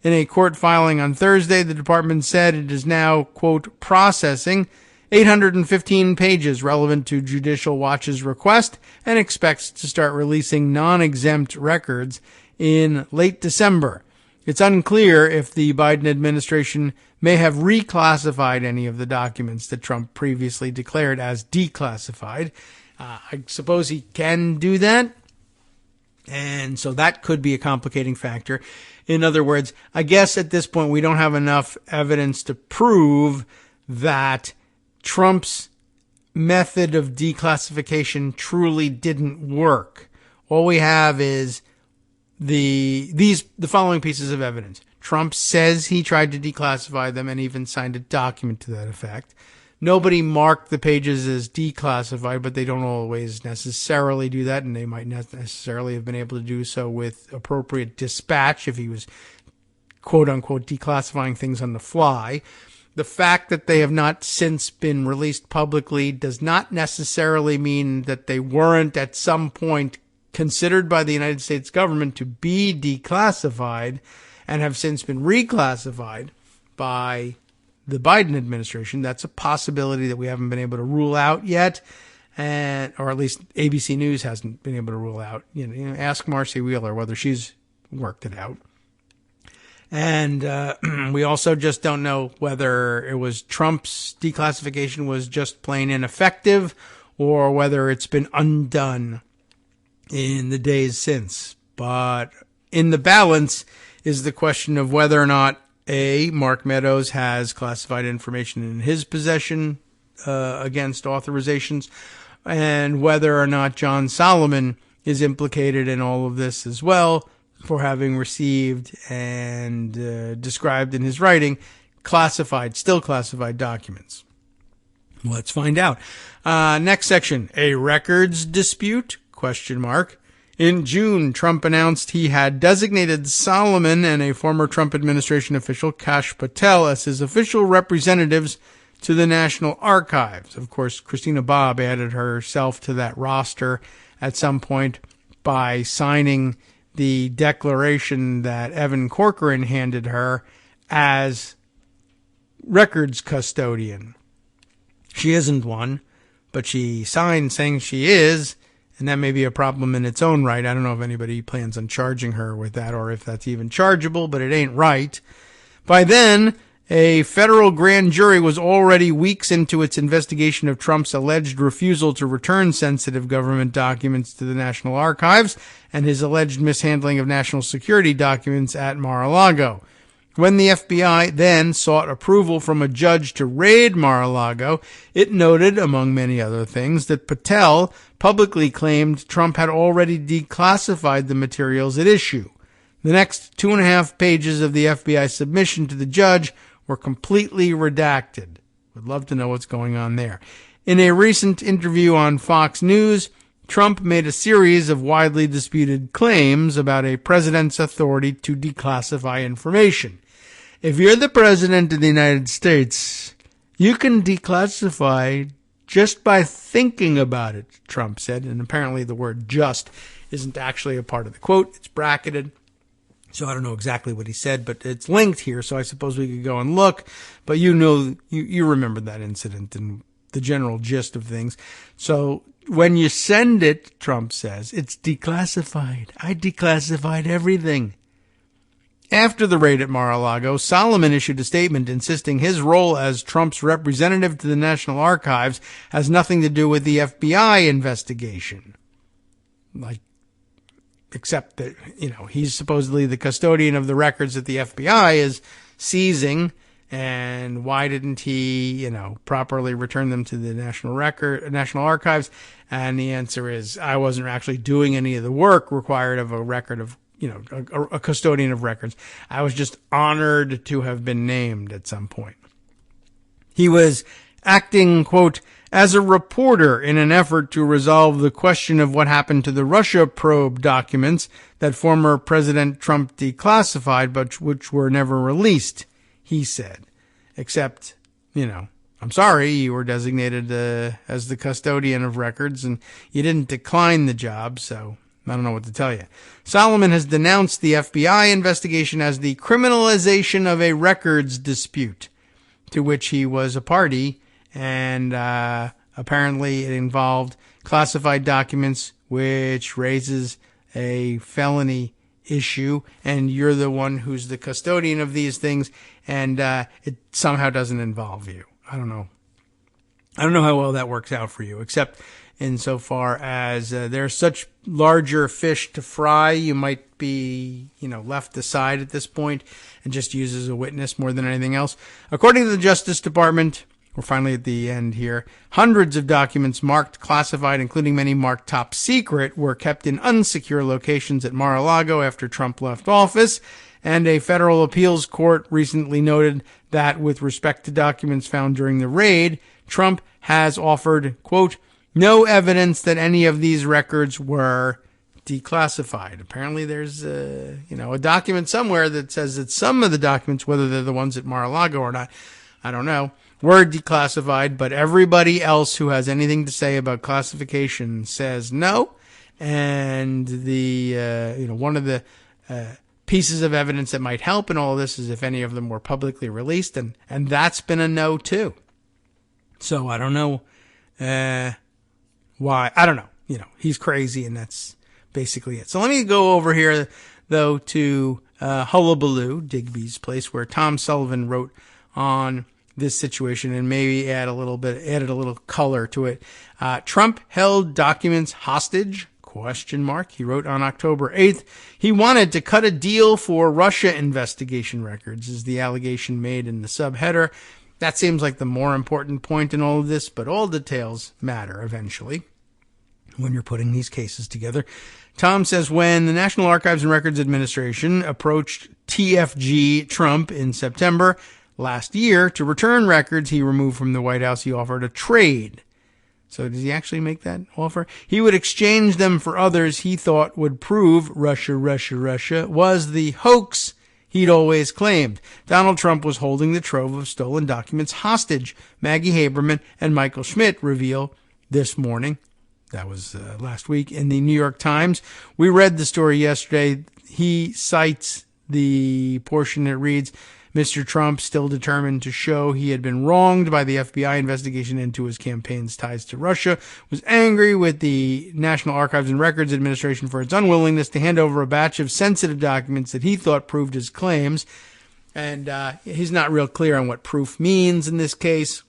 In a court filing on Thursday, the department said it is now, quote, processing 815 pages relevant to Judicial Watch's request and expects to start releasing non-exempt records in late December. It's unclear if the Biden administration may have reclassified any of the documents that Trump previously declared as declassified. I suppose he can do that. And so that could be a complicating factor. In other words, I guess at this point we don't have enough evidence to prove that Trump's method of declassification truly didn't work. All we have is the following pieces of evidence. Trump says he tried to declassify them and even signed a document to that effect. Nobody marked the pages as declassified, but they don't always necessarily do that, and they might not necessarily have been able to do so with appropriate dispatch if he was, quote-unquote, declassifying things on the fly. The fact that they have not since been released publicly does not necessarily mean that they weren't at some point considered by the United States government to be declassified and have since been reclassified by the Biden administration. That's a possibility that we haven't been able to rule out yet, or at least ABC News hasn't been able to rule out. Ask Marcy Wheeler whether she's worked it out. And we also just don't know whether it was Trump's declassification was just plain ineffective or whether it's been undone in the days since. But in the balance is the question of whether or not Mark Meadows has classified information in his possession against authorizations, and whether or not John Solomon is implicated in all of this as well for having received and described in his writing still classified documents. Let's find out. Next section, a records dispute? ? In June, Trump announced he had designated Solomon and a former Trump administration official, Kash Patel, as his official representatives to the National Archives. Of course, Christina Bobb added herself to that roster at some point by signing the declaration that Evan Corcoran handed her as records custodian. She isn't one, but she signed saying she is. And that may be a problem in its own right. I don't know if anybody plans on charging her with that or if that's even chargeable, but it ain't right. By then, a federal grand jury was already weeks into its investigation of Trump's alleged refusal to return sensitive government documents to the National Archives and his alleged mishandling of national security documents at Mar-a-Lago. When the FBI then sought approval from a judge to raid Mar-a-Lago, it noted, among many other things, that Patel publicly claimed Trump had already declassified the materials at issue. The next 2.5 pages of the FBI submission to the judge were completely redacted. Would love to know what's going on there. In a recent interview on Fox News, Trump made a series of widely disputed claims about a president's authority to declassify information. If you're the president of the United States, you can declassify just by thinking about it, Trump said. And apparently the word just isn't actually a part of the quote. It's bracketed. So I don't know exactly what he said, but it's linked here, so I suppose we could go and look. But you remember that incident and the general gist of things. So when you send it, Trump says, it's declassified. I declassified everything. After the raid at Mar-a-Lago, Solomon issued a statement insisting his role as Trump's representative to the National Archives has nothing to do with the FBI investigation. Except that, he's supposedly the custodian of the records that the FBI is seizing, and why didn't he, properly return them to the National Archives? And the answer is, I wasn't actually doing any of the work required of a record of, a custodian of records. I was just honored to have been named at some point. He was acting, quote, as a reporter in an effort to resolve the question of what happened to the Russia probe documents that former President Trump declassified, but which were never released, he said. Except, I'm sorry, you were designated as the custodian of records and you didn't decline the job, so I don't know what to tell you. Solomon has denounced the FBI investigation as the criminalization of a records dispute to which he was a party, and apparently it involved classified documents, which raises a felony issue, and you're the one who's the custodian of these things, and it somehow doesn't involve you. I don't know how well that works out for you, except insofar as there's such larger fish to fry, you might be, left aside at this point and just used as a witness more than anything else. According to the Justice Department, we're finally at the end here, hundreds of documents marked classified, including many marked top secret, were kept in unsecure locations at Mar-a-Lago after Trump left office. And a federal appeals court recently noted that with respect to documents found during the raid, Trump has offered, quote, no evidence that any of these records were declassified. Apparently there's a document somewhere that says that some of the documents, whether they're the ones at Mar-a-Lago or not, I don't know, were declassified, but everybody else who has anything to say about classification says no. And the, one of the pieces of evidence that might help in all of this is if any of them were publicly released, and that's been a no too. So I don't know why. I don't know. He's crazy, and that's basically it. So let me go over here, though, to Hullabaloo, Digby's place, where Tom Sullivan wrote on this situation and maybe added a little color to it. Trump held documents hostage? ? He wrote on October 8th, he wanted to cut a deal for Russia investigation records, is the allegation made in the subheader. That seems like the more important point in all of this, but all details matter eventually when you're putting these cases together. Tom says when the National Archives and Records Administration approached TFG Trump in September last year to return records he removed from the White House, he offered a trade. So does he actually make that offer? He would exchange them for others he thought would prove Russia was the hoax he'd always claimed. Donald Trump was holding the trove of stolen documents hostage, Maggie Haberman and Michael Schmidt reveal this morning. That was last week in the New York Times. We read the story yesterday. He cites the portion that reads, Mr. Trump, still determined to show he had been wronged by the FBI investigation into his campaign's ties to Russia, was angry with the National Archives and Records Administration for its unwillingness to hand over a batch of sensitive documents that he thought proved his claims. And he's not real clear on what proof means in this case.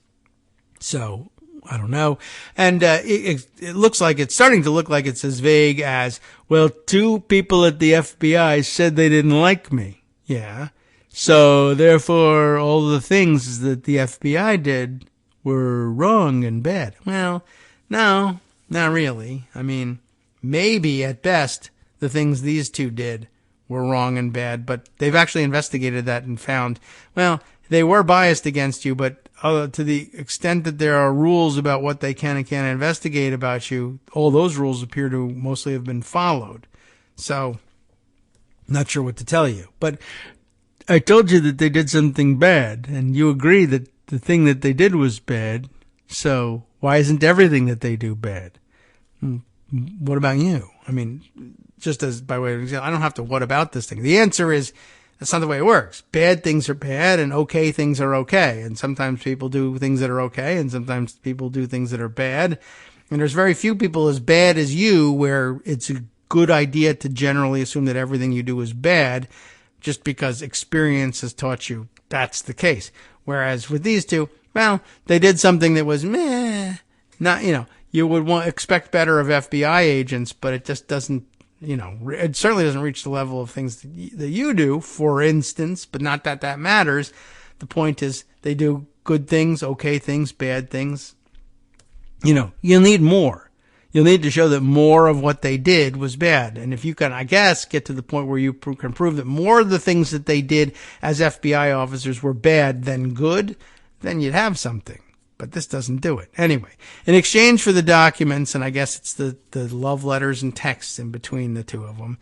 So I don't know. And it looks like it's starting to look like it's as vague as, well, 2 people at the FBI said they didn't like me. Yeah. So, therefore, all the things that the FBI did were wrong and bad. Well, no, not really. I mean, maybe at best the things these 2 did were wrong and bad, but they've actually investigated that and found, well, they were biased against you, but to the extent that there are rules about what they can and can't investigate about you, all those rules appear to mostly have been followed. So, not sure what to tell you. But I told you that they did something bad, and you agree that the thing that they did was bad, so why isn't everything that they do bad? What about you? I mean, just as by way of example, I don't have to what about this thing. The answer is, that's not the way it works. Bad things are bad, and okay things are okay. And sometimes people do things that are okay, and sometimes people do things that are bad. And there's very few people as bad as you where it's a good idea to generally assume that everything you do is bad, just because experience has taught you that's the case. Whereas with these 2, well, they did something that was meh. Not, you would expect better of FBI agents, but it just doesn't, it certainly doesn't reach the level of things that you do, for instance, but not that that matters. The point is they do good things, okay things, bad things. You'll need more. You'll need to show that more of what they did was bad. And if you can, I guess, get to the point where you can prove that more of the things that they did as FBI officers were bad than good, then you'd have something. But this doesn't do it. Anyway, in exchange for the documents, and I guess it's the love letters and texts in between the 2 of them,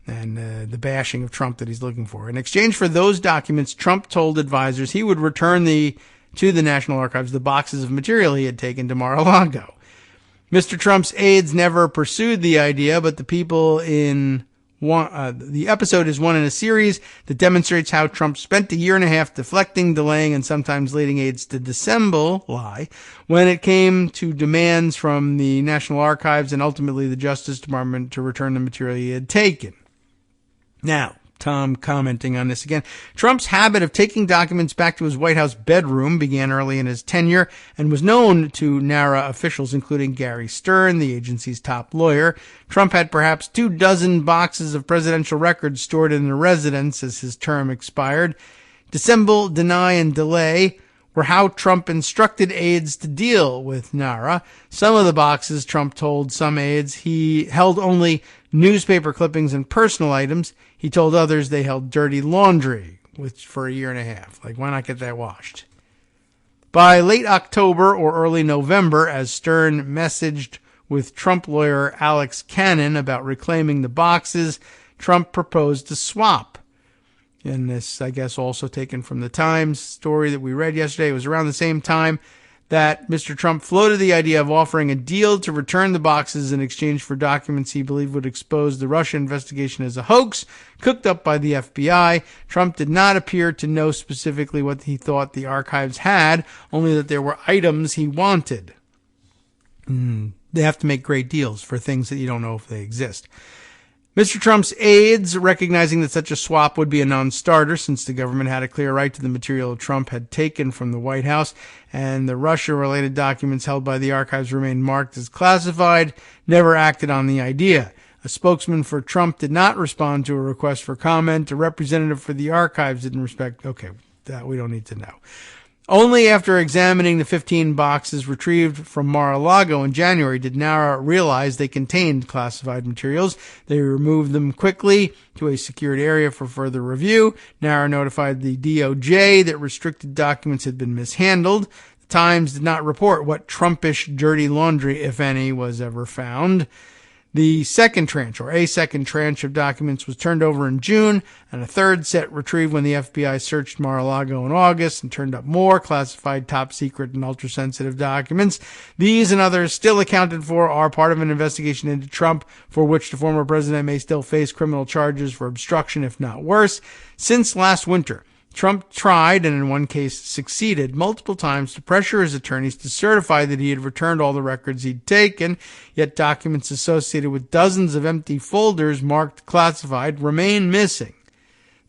and the bashing of Trump that he's looking for. In exchange for those documents, Trump told advisors he would return to the National Archives the boxes of material he had taken to Mar-a-Lago. Mr. Trump's aides never pursued the idea, but the people in the episode is one in a series that demonstrates how Trump spent a year and a half deflecting, delaying, and sometimes leading aides to lie when it came to demands from the National Archives and ultimately the Justice Department to return the material he had taken. Now, Tom commenting on this again. Trump's habit of taking documents back to his White House bedroom began early in his tenure and was known to NARA officials, including Gary Stern, the agency's top lawyer. Trump had perhaps 24 boxes of presidential records stored in the residence as his term expired. Dissemble, deny, and delay were how Trump instructed aides to deal with NARA. Some of the boxes, Trump told some aides, he held only newspaper clippings and personal items. He told others they held dirty laundry, which for a year and a half. Like, why not get that washed? By late October or early November, as Stern messaged with Trump lawyer Alex Cannon about reclaiming the boxes, Trump proposed a swap. And this, I guess, also taken from the Times story that we read yesterday. It was around the same time that Mr. Trump floated the idea of offering a deal to return the boxes in exchange for documents he believed would expose the Russia investigation as a hoax cooked up by the FBI. Trump did not appear to know specifically what he thought the archives had, only that there were items he wanted. They have to make great deals for things that you don't know if they exist. Mr. Trump's aides, recognizing that such a swap would be a non-starter since the government had a clear right to the material Trump had taken from the White House and the Russia-related documents held by the archives remained marked as classified, never acted on the idea. A spokesman for Trump did not respond to a request for comment. A representative for the archives didn't respect. Okay, that we don't need to know. Only after examining the 15 boxes retrieved from Mar-a-Lago in January did NARA realize they contained classified materials. They removed them quickly to a secured area for further review. NARA notified the DOJ that restricted documents had been mishandled. The Times did not report what Trumpish dirty laundry, if any, was ever found. The second tranche of documents was turned over in June, and a third set retrieved when the FBI searched Mar-a-Lago in August and turned up more classified, top-secret, and ultra-sensitive documents. These and others still accounted for are part of an investigation into Trump, for which the former president may still face criminal charges for obstruction, if not worse. Since last winter, Trump tried, and in one case succeeded, multiple times to pressure his attorneys to certify that he had returned all the records he'd taken, yet documents associated with dozens of empty folders marked classified remain missing.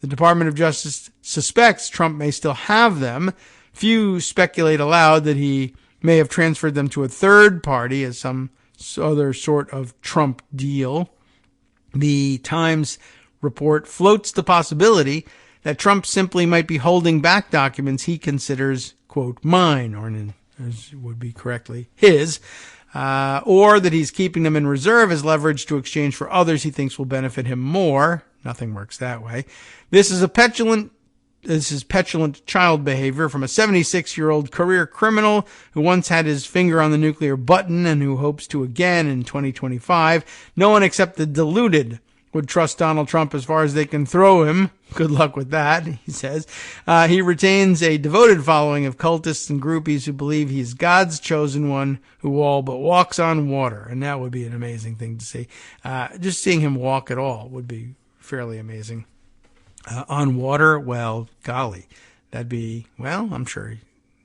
The Department of Justice suspects Trump may still have them. Few speculate aloud that he may have transferred them to a third party as some other sort of Trump deal. The Times report floats the possibility that Trump simply might be holding back documents he considers, quote, mine, or as would be correctly, his, or that he's keeping them in reserve as leverage to exchange for others he thinks will benefit him more. Nothing works that way. This is petulant child behavior from a 76-year-old career criminal who once had his finger on the nuclear button and who hopes to again in 2025. No one except the deluded would trust Donald Trump as far as they can throw him. Good luck with that, he says. He retains a devoted following of cultists and groupies who believe he's God's chosen one who all but walks on water. And that would be an amazing thing to see. Just seeing him walk at all would be fairly amazing. On water, well, golly, that'd be, well, I'm sure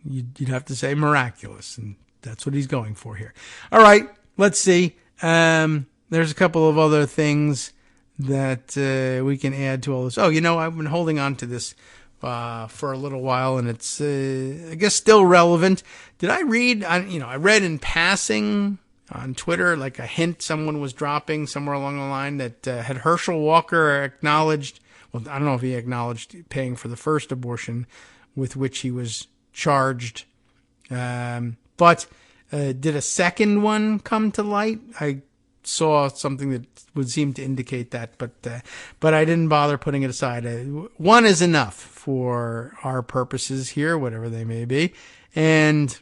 you'd have to say miraculous. And that's what he's going for here. All right, let's see. There's a couple of other things that we can add to all this. Oh, I've been holding on to this for a little while, and it's, I guess, still relevant. Did I read, I read in passing on Twitter, like a hint someone was dropping somewhere along the line that had Herschel Walker acknowledged, well, I don't know if he acknowledged paying for the first abortion with which he was charged, but did a second one come to light? I saw something that would seem to indicate that, but I didn't bother putting it aside. One is enough for our purposes here, whatever they may be. And,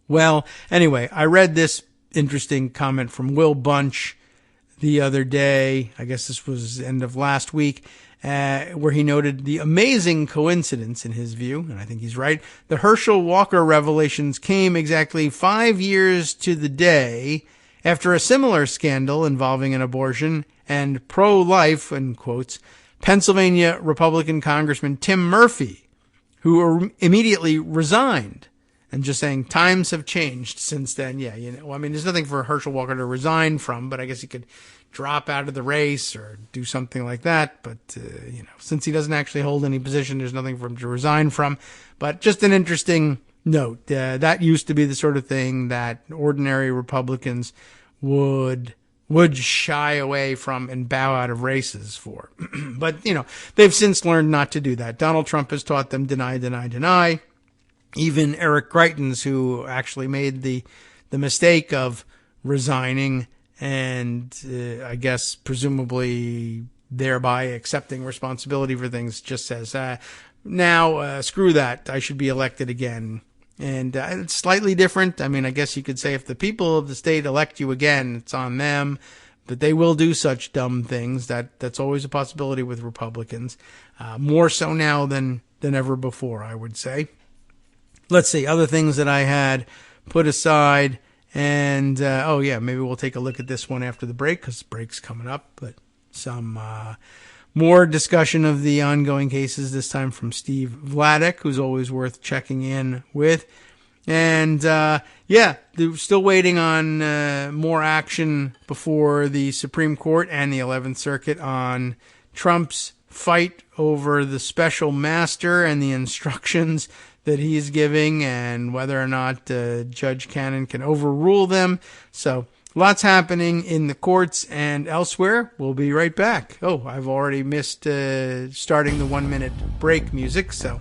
well, anyway, I read this interesting comment from Will Bunch the other day. I guess this was the end of last week. where he noted the amazing coincidence, in his view, and I think he's right, the Herschel Walker revelations came exactly 5 years to the day after a similar scandal involving an abortion and pro-life, in quotes, Pennsylvania Republican Congressman Tim Murphy, who immediately resigned. And just saying, times have changed since then. Yeah, there's nothing for Herschel Walker to resign from, but I guess he could drop out of the race or do something like that. But, since he doesn't actually hold any position, there's nothing for him to resign from. But just an interesting note. That used to be the sort of thing that ordinary Republicans would shy away from and bow out of races for. But, they've since learned not to do that. Donald Trump has taught them deny, deny, deny. Even Eric Greitens, who actually made the mistake of resigning and I guess presumably thereby accepting responsibility for things, just says, now screw that, I should be elected again. And it's slightly different. I mean, I guess you could say if the people of the state elect you again, it's on them. But they will do such dumb things. That's always a possibility with Republicans. More so now than ever before, I would say. Let's see, other things that I had put aside. And, maybe we'll take a look at this one after the break, because the break's coming up. But some more discussion of the ongoing cases, this time from Steve Vladeck, who's always worth checking in with. And, they're still waiting on more action before the Supreme Court and the 11th Circuit on Trump's fight over the special master and the instructions that he's giving and whether or not Judge Cannon can overrule them. So lots happening in the courts and elsewhere. We'll be right back. Oh, I've already missed starting the 1 minute break music, so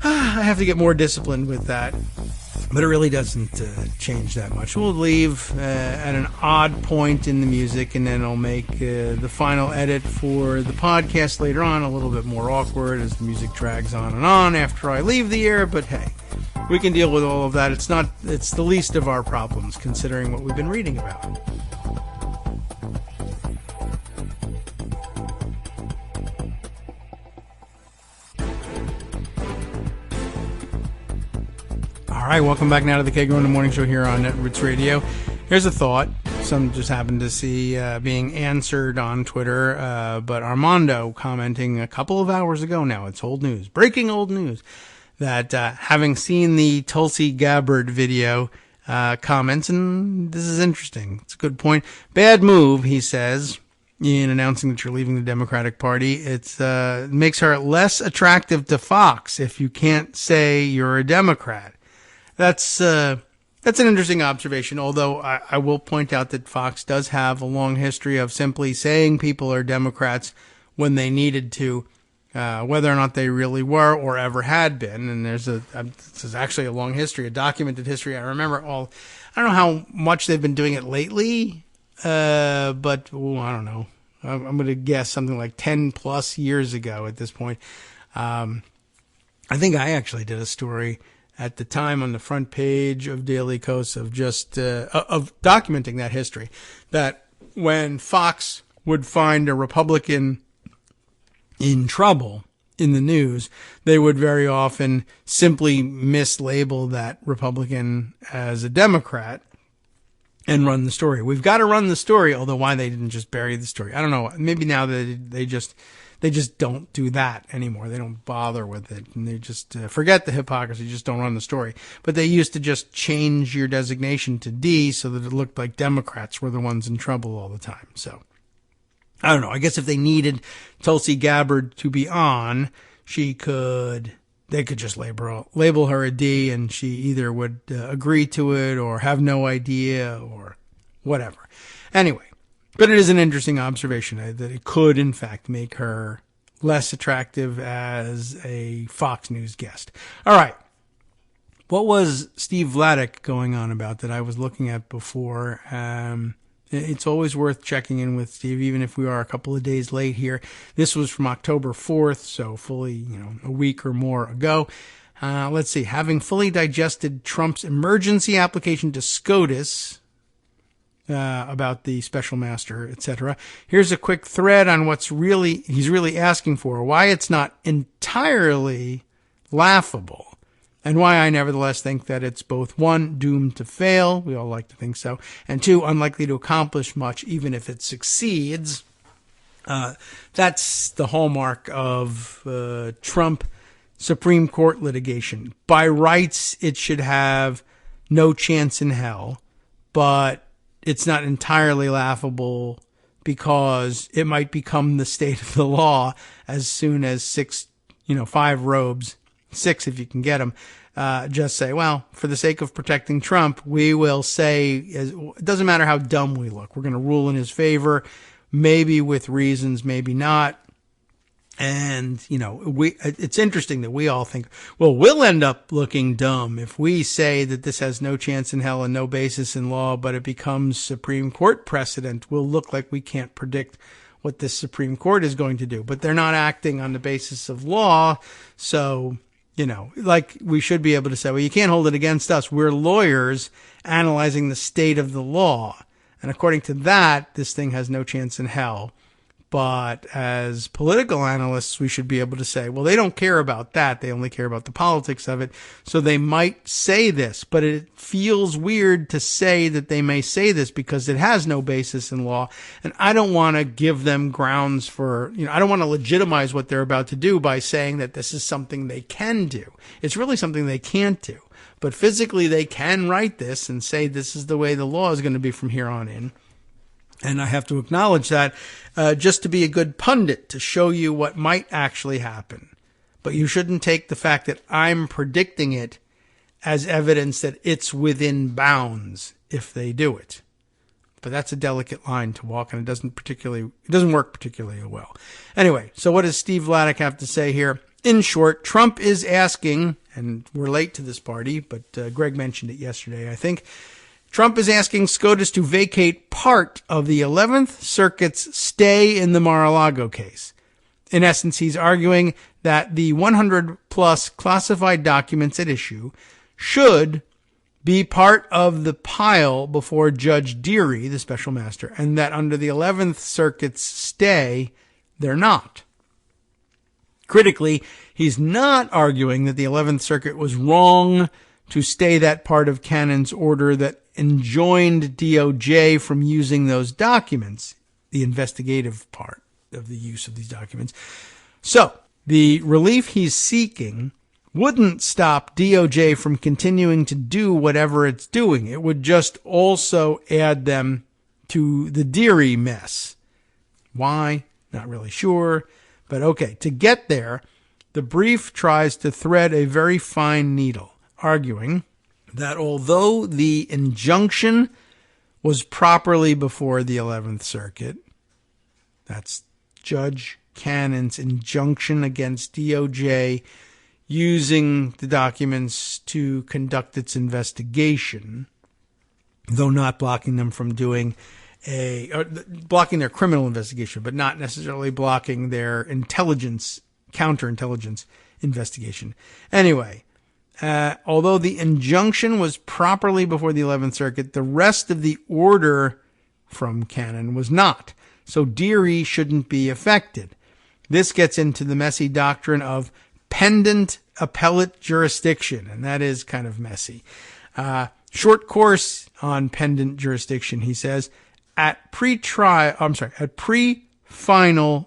I have to get more disciplined with that. But it really doesn't change that much. We'll leave at an odd point in the music, and then I'll make the final edit for the podcast later on a little bit more awkward as the music drags on and on after I leave the air. But hey, we can deal with all of that. It's the least of our problems, considering what we've been reading about. All right, welcome back now to the Kagro in the Morning Show here on Netroots Radio. Here's a thought. Some just happened to see being answered on Twitter, but Armando commenting a couple of hours ago now, it's old news, breaking old news, that having seen the Tulsi Gabbard video, comments, and this is interesting. It's a good point. Bad move, he says, in announcing that you're leaving the Democratic Party. It makes her less attractive to Fox if you can't say you're a Democrat. That's an interesting observation, although I will point out that Fox does have a long history of simply saying people are Democrats when they needed to, whether or not they really were or ever had been. And this is actually a long history, a documented history. I remember I don't know how much they've been doing it lately, but I don't know. I'm going to guess something like 10 plus years ago at this point. I think I actually did a story at the time on the front page of Daily Kos of just of documenting that history, that when Fox would find a Republican in trouble in the news, they would very often simply mislabel that Republican as a Democrat and run the story. We've got to run the story, although why they didn't just bury the story, I don't know. Maybe now they just don't do that anymore. They don't bother with it, and they just forget the hypocrisy, just don't run the story. But they used to just change your designation to D so that it looked like Democrats were the ones in trouble all the time. So, I don't know. I guess if they needed Tulsi Gabbard to be on, they could just label her a D, and she either would agree to it or have no idea or whatever. Anyway. But it is an interesting observation that it could, in fact, make her less attractive as a Fox News guest. All right. What was Steve Vladeck going on about that I was looking at before? It's always worth checking in with Steve, even if we are a couple of days late here. This was from October 4th, so fully, a week or more ago. Let's see. Having fully digested Trump's emergency application to SCOTUS, about the special master, etc. Here's a quick thread on he's really asking for, why it's not entirely laughable, and why I nevertheless think that it's both, one, doomed to fail, we all like to think so, and two, unlikely to accomplish much even if it succeeds. That's the hallmark of Trump Supreme Court litigation. By rights, it should have no chance in hell, but it's not entirely laughable because it might become the state of the law as soon as 5 robes, 6 if you can get them, just say, well, for the sake of protecting Trump, we will say, it doesn't matter how dumb we look, we're going to rule in his favor, maybe with reasons, maybe not. And, it's interesting that we all think, well, we'll end up looking dumb if we say that this has no chance in hell and no basis in law, but it becomes Supreme Court precedent. We'll look like we can't predict what this Supreme Court is going to do, but they're not acting on the basis of law. So, like we should be able to say, well, you can't hold it against us. We're lawyers analyzing the state of the law. And according to that, this thing has no chance in hell. But as political analysts, we should be able to say, well, they don't care about that. They only care about the politics of it. So they might say this, but it feels weird to say that they may say this because it has no basis in law. And I don't want to give them grounds for, I don't want to legitimize what they're about to do by saying that this is something they can do. It's really something they can't do. But physically, they can write this and say this is the way the law is going to be from here on in. And I have to acknowledge that just to be a good pundit, to show you what might actually happen. But you shouldn't take the fact that I'm predicting it as evidence that it's within bounds if they do it. But that's a delicate line to walk, and it doesn't work particularly well. Anyway, so what does Steve Vladeck have to say here? In short, Trump is asking, and we're late to this party, but Greg mentioned it yesterday, I think. Trump is asking SCOTUS to vacate part of the 11th Circuit's stay in the Mar-a-Lago case. In essence, he's arguing that the 100-plus classified documents at issue should be part of the pile before Judge Dearie, the special master, and that under the 11th Circuit's stay, they're not. Critically, he's not arguing that the 11th Circuit was wrong to stay that part of Cannon's order that enjoined DOJ from using those documents, the investigative part of the use of these documents. So, the relief he's seeking wouldn't stop DOJ from continuing to do whatever it's doing. It would just also add them to the Dearie mess. Why? Not really sure. But okay, to get there, the brief tries to thread a very fine needle, arguing that although the injunction was properly before the 11th Circuit, that's Judge Cannon's injunction against DOJ using the documents to conduct its investigation, though not blocking them from doing blocking their criminal investigation, but not necessarily blocking their counterintelligence investigation. Anyway, although the injunction was properly before the 11th Circuit, the rest of the order from Cannon was not. So Dearie shouldn't be affected. This gets into the messy doctrine of pendant appellate jurisdiction, and that is kind of messy. Short course on pendant jurisdiction, he says, at pre-final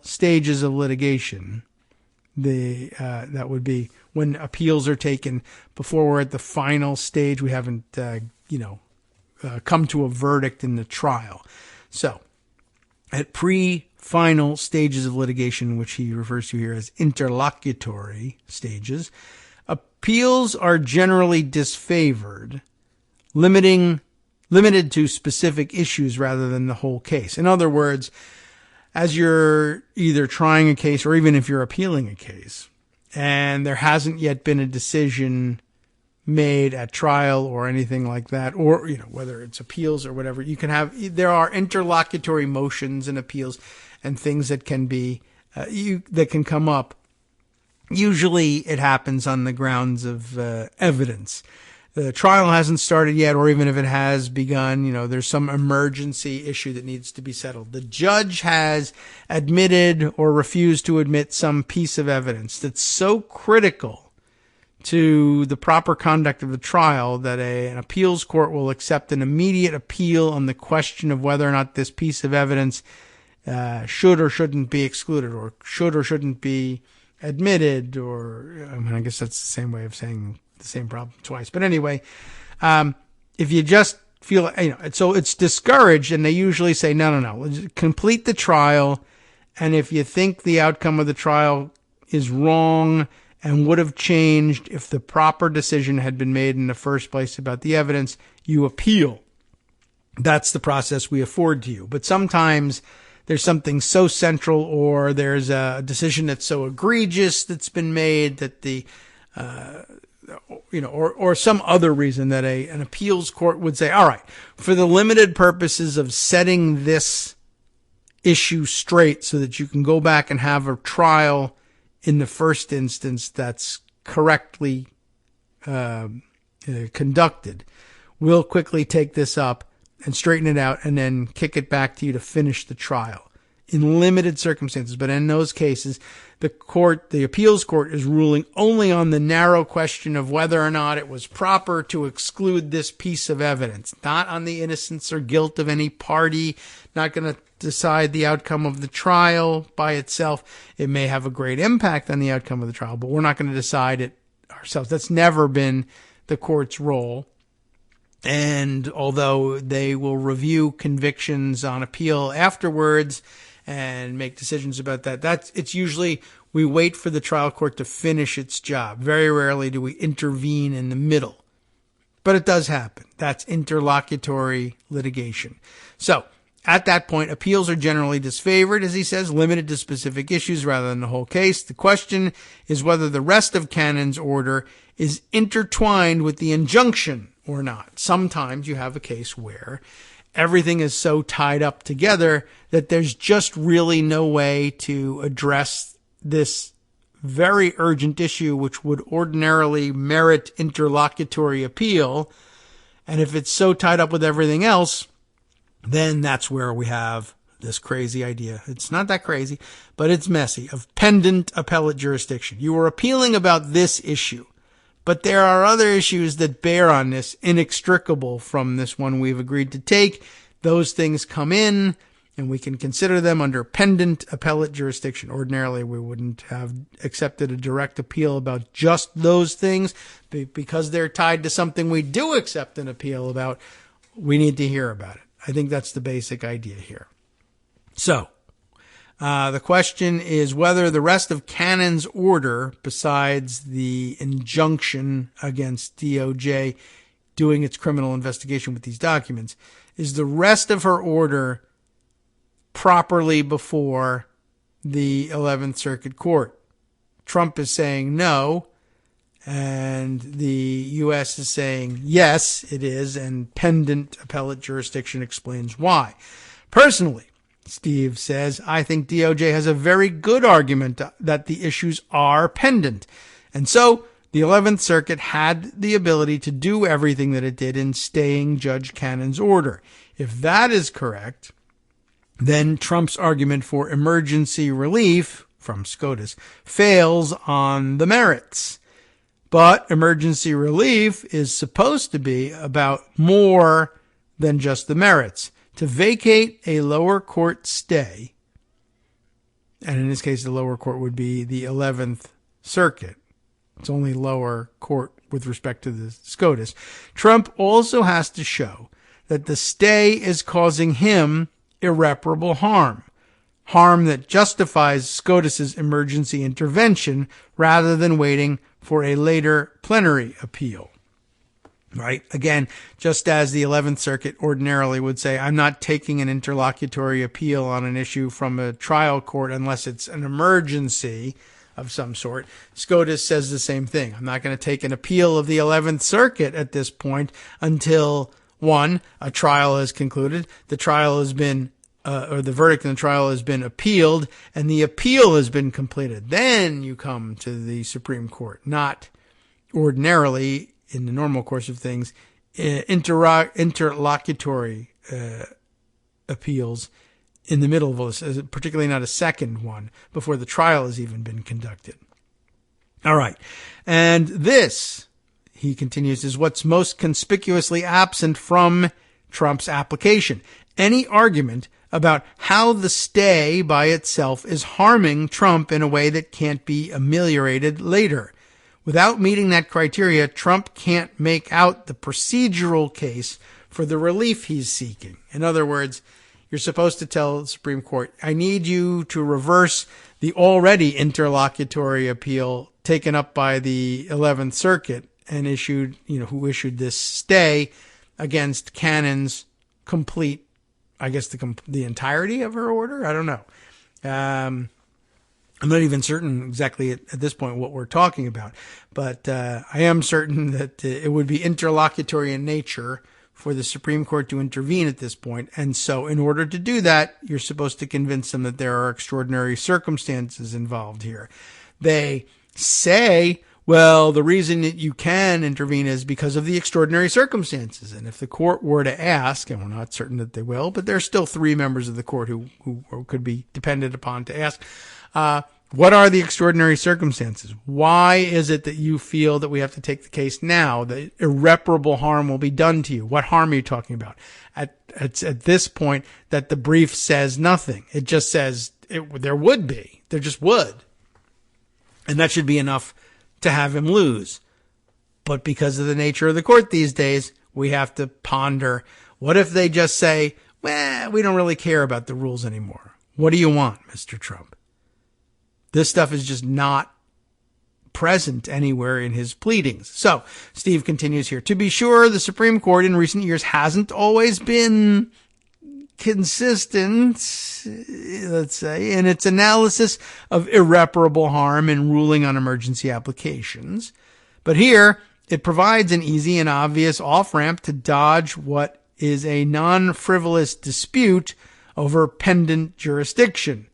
stages of litigation, that would be when appeals are taken before we're at the final stage. We haven't, come to a verdict in the trial. So, at pre-final stages of litigation, which he refers to here as interlocutory stages, appeals are generally disfavored, limited to specific issues rather than the whole case. In other words, as you're either trying a case or even if you're appealing a case, and there hasn't yet been a decision made at trial or anything like that, or, whether it's appeals or whatever, there are interlocutory motions and appeals and things that can be, that can come up. Usually it happens on the grounds of evidence. the trial hasn't started yet, or even if it has begun, there's some emergency issue that needs to be settled. The judge has admitted or refused to admit some piece of evidence that's so critical to the proper conduct of the trial that an appeals court will accept an immediate appeal on the question of whether or not this piece of evidence should or shouldn't be excluded, or should or shouldn't be admitted, or I guess that's the same way of saying the same problem twice. But anyway, if you just feel, so it's discouraged, and they usually say, no, complete the trial. And if you think the outcome of the trial is wrong and would have changed if the proper decision had been made in the first place about the evidence, you appeal. That's the process we afford to you. But sometimes there's something so central, or there's a decision that's so egregious that's been made that or some other reason that an appeals court would say, all right, for the limited purposes of setting this issue straight so that you can go back and have a trial in the first instance that's correctly conducted, we'll quickly take this up and straighten it out and then kick it back to you to finish the trial in limited circumstances. But in those cases, the appeals court is ruling only on the narrow question of whether or not it was proper to exclude this piece of evidence, not on the innocence or guilt of any party, not going to decide the outcome of the trial by itself. It may have a great impact on the outcome of the trial, but we're not going to decide it ourselves. That's never been the court's role. And although they will review convictions on appeal afterwards and make decisions about that, it's usually we wait for the trial court to finish its job. Very rarely do we intervene in the middle. But it does happen. That's interlocutory litigation. So at that point, appeals are generally disfavored, as he says, limited to specific issues rather than the whole case. The question is whether the rest of Cannon's order is intertwined with the injunction or not. Sometimes you have a case where everything is so tied up together that there's just really no way to address this very urgent issue, which would ordinarily merit interlocutory appeal. And if it's so tied up with everything else, then that's where we have this crazy idea. It's not that crazy, but it's messy, of pendant appellate jurisdiction. You are appealing about this issue, but there are other issues that bear on this, inextricable from this one we've agreed to take. Those things come in, and we can consider them under pendant appellate jurisdiction. Ordinarily, we wouldn't have accepted a direct appeal about just those things. Because they're tied to something we do accept an appeal about, we need to hear about it. I think that's the basic idea here. So, the question is whether the rest of Cannon's order, besides the injunction against DOJ doing its criminal investigation with these documents, is the rest of her order properly before the 11th Circuit Court. Trump is saying no, and the U.S. is saying yes, it is, and pendant appellate jurisdiction explains why. Personally, Steve says, I think DOJ has a very good argument that the issues are pendant. And so the 11th Circuit had the ability to do everything that it did in staying Judge Cannon's order. If that is correct, then Trump's argument for emergency relief from SCOTUS fails on the merits. But emergency relief is supposed to be about more than just the merits. To vacate a lower court stay, and in this case the lower court would be the 11th Circuit. It's only lower court with respect to the SCOTUS. Trump also has to show that the stay is causing him irreparable harm that justifies SCOTUS's emergency intervention rather than waiting for a later plenary appeal. Right? Again, just as the 11th Circuit ordinarily would say, I'm not taking an interlocutory appeal on an issue from a trial court unless it's an emergency of some sort. SCOTUS says the same thing. I'm not going to take an appeal of the 11th Circuit at this point until, one, a trial is concluded, the trial has been, or the verdict in the trial has been appealed, and the appeal has been completed. Then you come to the Supreme Court, not ordinarily in the normal course of things, interlocutory appeals in the middle of all this, particularly not a second one before the trial has even been conducted. All right. And this, he continues, is what's most conspicuously absent from Trump's application. Any argument about how the stay by itself is harming Trump in a way that can't be ameliorated later. Without meeting that criteria, Trump can't make out the procedural case for the relief he's seeking. In other words, you're supposed to tell the Supreme Court, I need you to reverse the already interlocutory appeal taken up by the 11th Circuit and who issued this stay against Cannon's complete, I guess, the entirety of her order. I don't know. I'm not even certain exactly at this point what we're talking about, but I am certain that it would be interlocutory in nature for the Supreme Court to intervene at this point. And so in order to do that, you're supposed to convince them that there are extraordinary circumstances involved here. They say, well, the reason that you can intervene is because of the extraordinary circumstances. And if the court were to ask, and we're not certain that they will, but there's still 3 members of the court who could be depended upon to ask, what are the extraordinary circumstances? Why is it that you feel that we have to take the case now? That irreparable harm will be done to you. What harm are you talking about? At this point, that the brief says nothing. It just says there would be. There just would. And that should be enough to have him lose. But because of the nature of the court these days, we have to ponder, what if they just say, well, we don't really care about the rules anymore. What do you want, Mr. Trump? This stuff is just not present anywhere in his pleadings. So Steve continues here. To be sure, the Supreme Court in recent years hasn't always been consistent, let's say, in its analysis of irreparable harm in ruling on emergency applications. But here, it provides an easy and obvious off-ramp to dodge what is a non-frivolous dispute over pendant jurisdiction.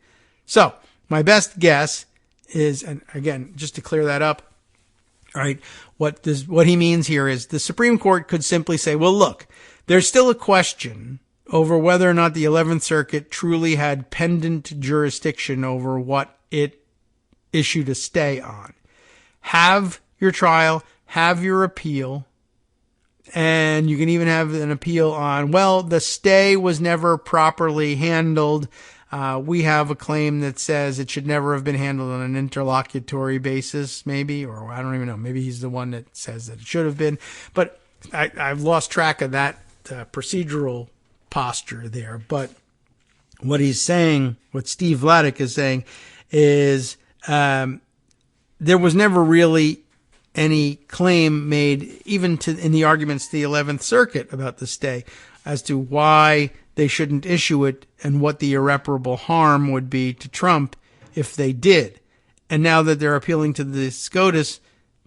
So, my best guess is, and again, just to clear that up, all right, what he means here is the Supreme Court could simply say, well, look, there's still a question over whether or not the 11th Circuit truly had pendant jurisdiction over what it issued a stay on. Have your trial, have your appeal, and you can even have an appeal on, well, the stay was never properly handled. We have a claim that says it should never have been handled on an interlocutory basis, maybe, or I don't even know. Maybe he's the one that says that it should have been. But I've lost track of that procedural posture there. But what he's saying, what Steve Vladeck is saying, is there was never really any claim made, even in the arguments to the 11th Circuit about the stay, as to why they shouldn't issue it and what the irreparable harm would be to Trump if they did. And now that they're appealing to the SCOTUS,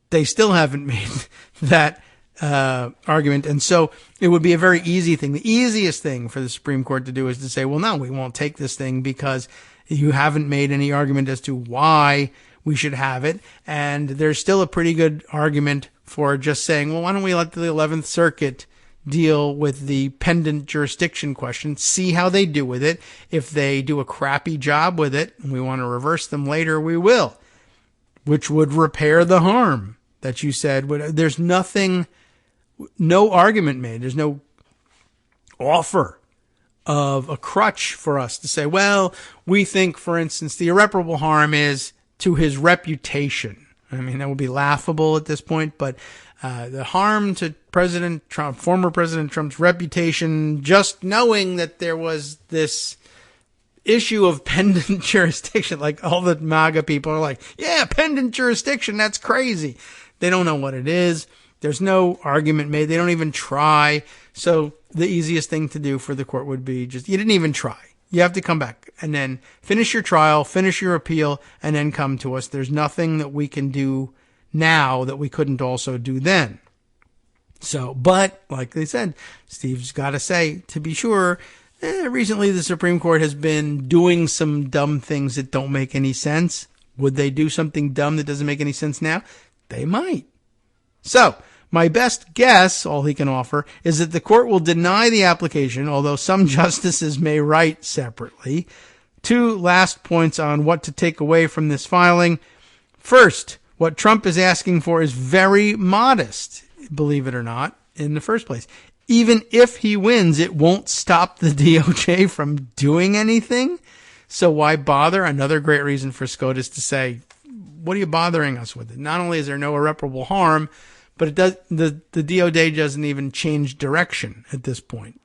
they still haven't made that argument. And so it would be a very easy thing. The easiest thing for the Supreme Court to do is to say, well, no, we won't take this thing because you haven't made any argument as to why we should have it. And there's still a pretty good argument for just saying, well, why don't we let the 11th Circuit deal with the pendant jurisdiction question, see how they do with it. If they do a crappy job with it and we want to reverse them later, we will, which would repair the harm that you said. There's nothing, no argument made. There's no offer of a crutch for us to say, well, we think, for instance, the irreparable harm is to his reputation. I mean, that would be laughable at this point, but the harm to President Trump, former President Trump's reputation, just knowing that there was this issue of pendant jurisdiction, like all the MAGA people are like, yeah, pendant jurisdiction, that's crazy. They don't know what it is. There's no argument made. They don't even try. So the easiest thing to do for the court would be just, you didn't even try. You have to come back and then finish your trial, finish your appeal, and then come to us. There's nothing that we can do now that we couldn't also do then. So, but like they said, Steve's got to say, to be sure, recently the Supreme Court has been doing some dumb things that don't make any sense. Would they do something dumb that doesn't make any sense now? They might. So, My best guess, all he can offer, is that the court will deny the application, although some justices may write separately. 2 last points on what to take away from this filing. First, what Trump is asking for is very modest, believe it or not, in the first place. Even if he wins, it won't stop the DOJ from doing anything. So why bother? Another great reason for SCOTUS to say, what are you bothering us with it? Not only is there no irreparable harm, but it does, the DOJ doesn't even change direction at this point.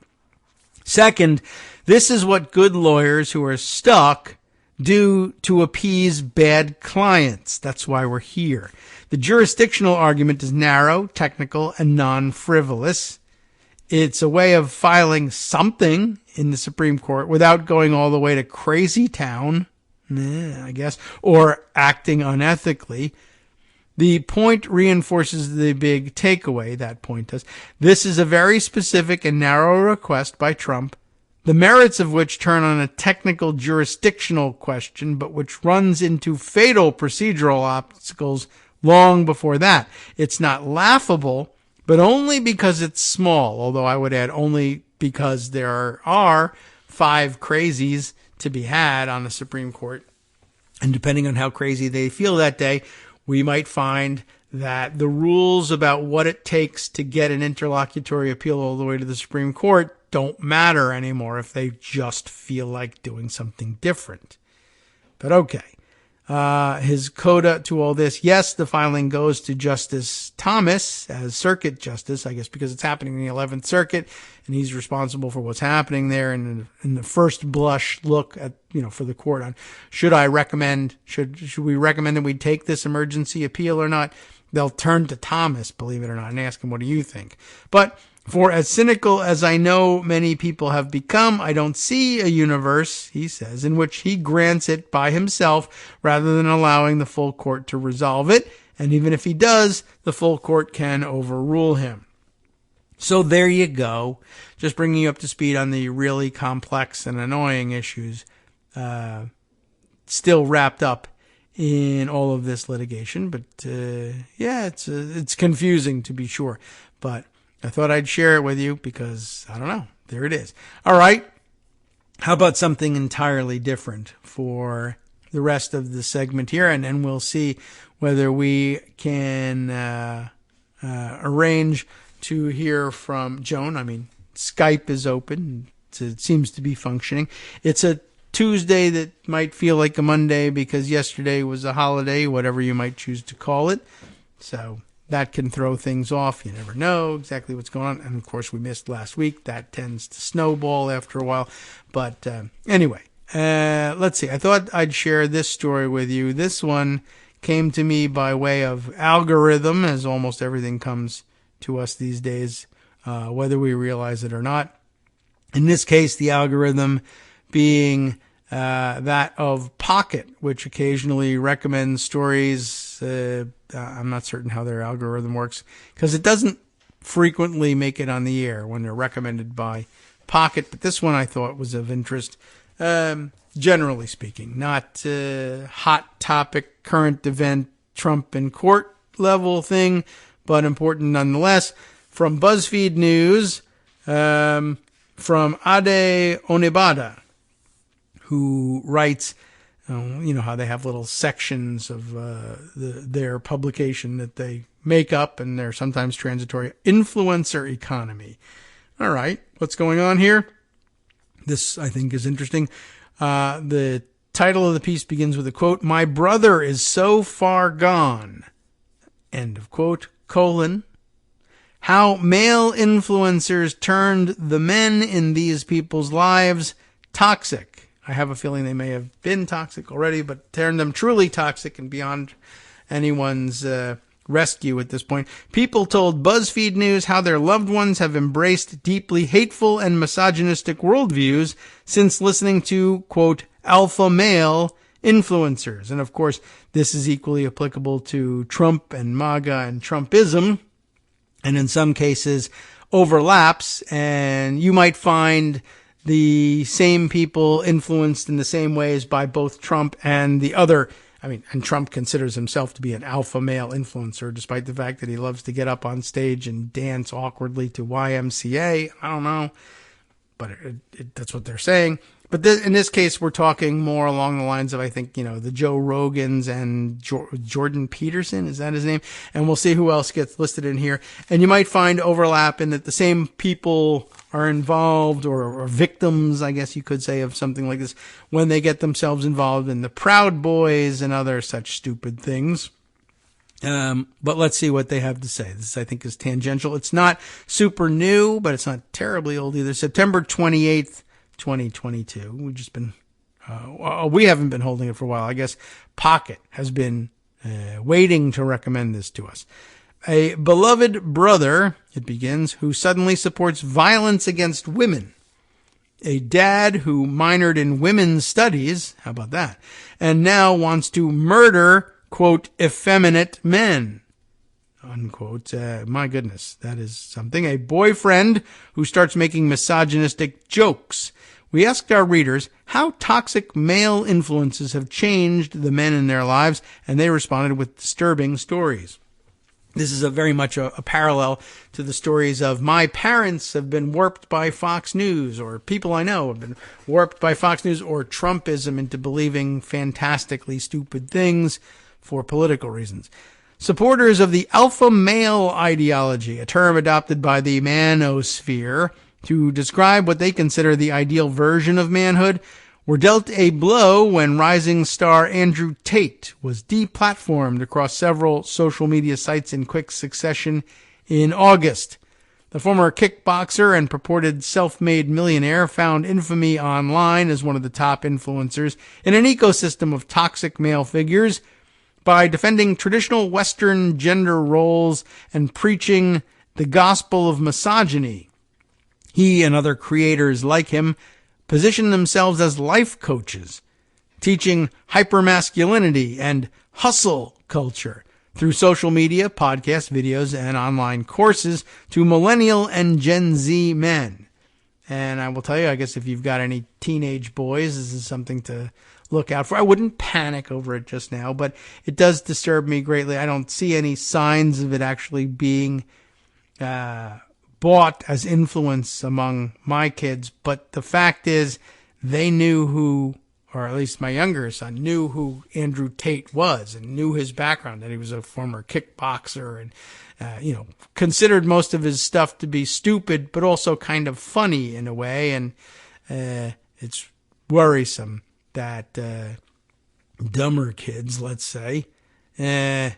Second, this is what good lawyers who are stuck do to appease bad clients. That's why we're here. The jurisdictional argument is narrow, technical, and non-frivolous. It's a way of filing something in the Supreme Court without going all the way to crazy town, I guess, or acting unethically. The point reinforces the big takeaway, that point does. This is a very specific and narrow request by Trump, the merits of which turn on a technical jurisdictional question, but which runs into fatal procedural obstacles long before that. It's not laughable, but only because it's small, although I would add only because there are 5 crazies to be had on the Supreme Court. And depending on how crazy they feel that day, we might find that the rules about what it takes to get an interlocutory appeal all the way to the Supreme Court don't matter anymore if they just feel like doing something different. But okay. His coda to all this, yes, the filing goes to Justice Thomas as circuit justice, I guess because it's happening in the 11th Circuit, and he's responsible for what's happening there. And in the first blush look at, for the court on should we recommend that we take this emergency appeal or not, they'll turn to Thomas, believe it or not, and ask him, what do you think? But for as cynical as I know many people have become, I don't see a universe, he says, in which he grants it by himself rather than allowing the full court to resolve it. And even if he does, the full court can overrule him. So there you go. Just bringing you up to speed on the really complex and annoying issues still wrapped up in all of this litigation. But it's confusing to be sure. But I thought I'd share it with you because, I don't know, there it is. All right. How about something entirely different for the rest of the segment here? And then we'll see whether we can arrange to hear from Joan. I mean, Skype is open. It seems to be functioning. It's a Tuesday that might feel like a Monday because yesterday was a holiday, whatever you might choose to call it. So that can throw things off. You never know exactly what's going on. And, of course, we missed last week. That tends to snowball after a while. But anyway, let's see. I thought I'd share this story with you. This one came to me by way of algorithm, as almost everything comes to us these days, whether we realize it or not. In this case, the algorithm being that of Pocket, which occasionally recommends stories. I'm not certain how their algorithm works because it doesn't frequently make it on the air when they're recommended by Pocket. But this one I thought was of interest, generally speaking, not hot topic, current event, Trump in court level thing, but important nonetheless. From BuzzFeed News, from Ade Onibada, who writes, how they have little sections of their publication that they make up, and they're sometimes transitory. Influencer economy. All right, what's going on here? This, I think, is interesting. The title of the piece begins with a quote, "My brother is so far gone," end of quote, colon, "how male influencers turned the men in these people's lives toxic." I have a feeling they may have been toxic already, but turned them truly toxic and beyond anyone's rescue at this point. People told BuzzFeed News how their loved ones have embraced deeply hateful and misogynistic worldviews since listening to, quote, alpha male influencers. And of course, this is equally applicable to Trump and MAGA and Trumpism, and in some cases overlaps, and you might find the same people influenced in the same ways by both Trump and the other and Trump considers himself to be an alpha male influencer, despite the fact that he loves to get up on stage and dance awkwardly to YMCA. I don't know, but that's what they're saying. But in this case, we're talking more along the lines of, I think, the Joe Rogans and Jordan Peterson, is that his name? And we'll see who else gets listed in here. And you might find overlap in that the same people are involved or victims, I guess you could say, of something like this when they get themselves involved in the Proud Boys and other such stupid things. But let's see what they have to say. This, I think, is tangential. It's not super new, but it's not terribly old either. September 28th, 2022. We've just been, we haven't been holding it for a while. I guess Pocket has been waiting to recommend this to us. A beloved brother, it begins, who suddenly supports violence against women. A dad who minored in women's studies, how about that, and now wants to murder, quote, effeminate men, unquote. My goodness, that is something. A boyfriend who starts making misogynistic jokes. We asked our readers how toxic male influences have changed the men in their lives, and they responded with disturbing stories. This is very much a parallel to the stories of my parents have been warped by Fox News, or people I know have been warped by Fox News, or Trumpism into believing fantastically stupid things for political reasons. Supporters of the alpha male ideology, a term adopted by the manosphere to describe what they consider the ideal version of manhood, were dealt a blow when rising star Andrew Tate was deplatformed across several social media sites in quick succession in August. The former kickboxer and purported self-made millionaire found infamy online as one of the top influencers in an ecosystem of toxic male figures by defending traditional Western gender roles and preaching the gospel of misogyny. He and other creators like him position themselves as life coaches, teaching hypermasculinity and hustle culture through social media, podcasts, videos, and online courses to millennial and Gen Z men. And I will tell you, I guess if you've got any teenage boys, this is something to look out for. I wouldn't panic over it just now, but it does disturb me greatly. I don't see any signs of it actually being bought as influence among my kids, but the fact is they knew who, or at least my younger son knew who Andrew Tate was and knew his background, that he was a former kickboxer and, considered most of his stuff to be stupid, but also kind of funny in a way. And it's worrisome that dumber kids, let's say, and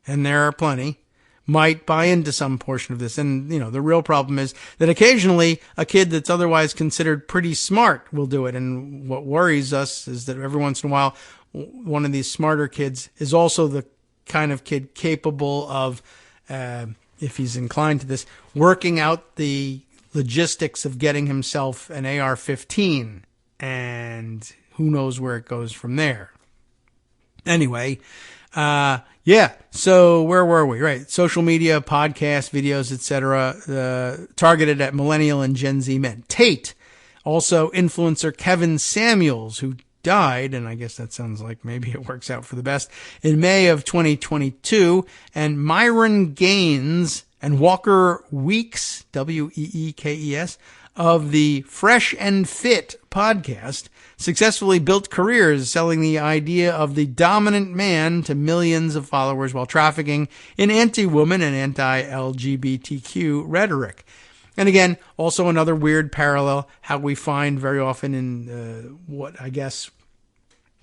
there are plenty, might buy into some portion of this. And, the real problem is that occasionally a kid that's otherwise considered pretty smart will do it. And what worries us is that every once in a while, one of these smarter kids is also the kind of kid capable of, if he's inclined to this, working out the logistics of getting himself an AR-15. And who knows where it goes from there. Anyway, so where were we? Right. Social media, podcasts, videos, etc., targeted at millennial and Gen Z men. Tate, also influencer Kevin Samuels, who died, and I guess that sounds like maybe it works out for the best, in May of 2022, and Myron Gaines and Walker Weeks, Weekes, of the Fresh and Fit podcast, successfully built careers selling the idea of the dominant man to millions of followers while trafficking in anti-woman and anti-LGBTQ rhetoric. And again, also another weird parallel, how we find very often in what I guess,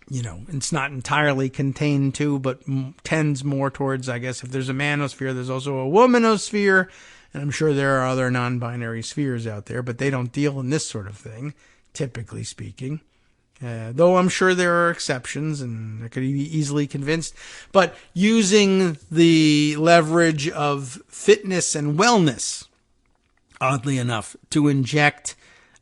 it's not entirely contained to, but tends more towards, I guess, if there's a manosphere, there's also a womanosphere. And I'm sure there are other non-binary spheres out there, but they don't deal in this sort of thing, typically speaking. Though I'm sure there are exceptions, and I could be easily convinced. But using the leverage of fitness and wellness, oddly enough, to inject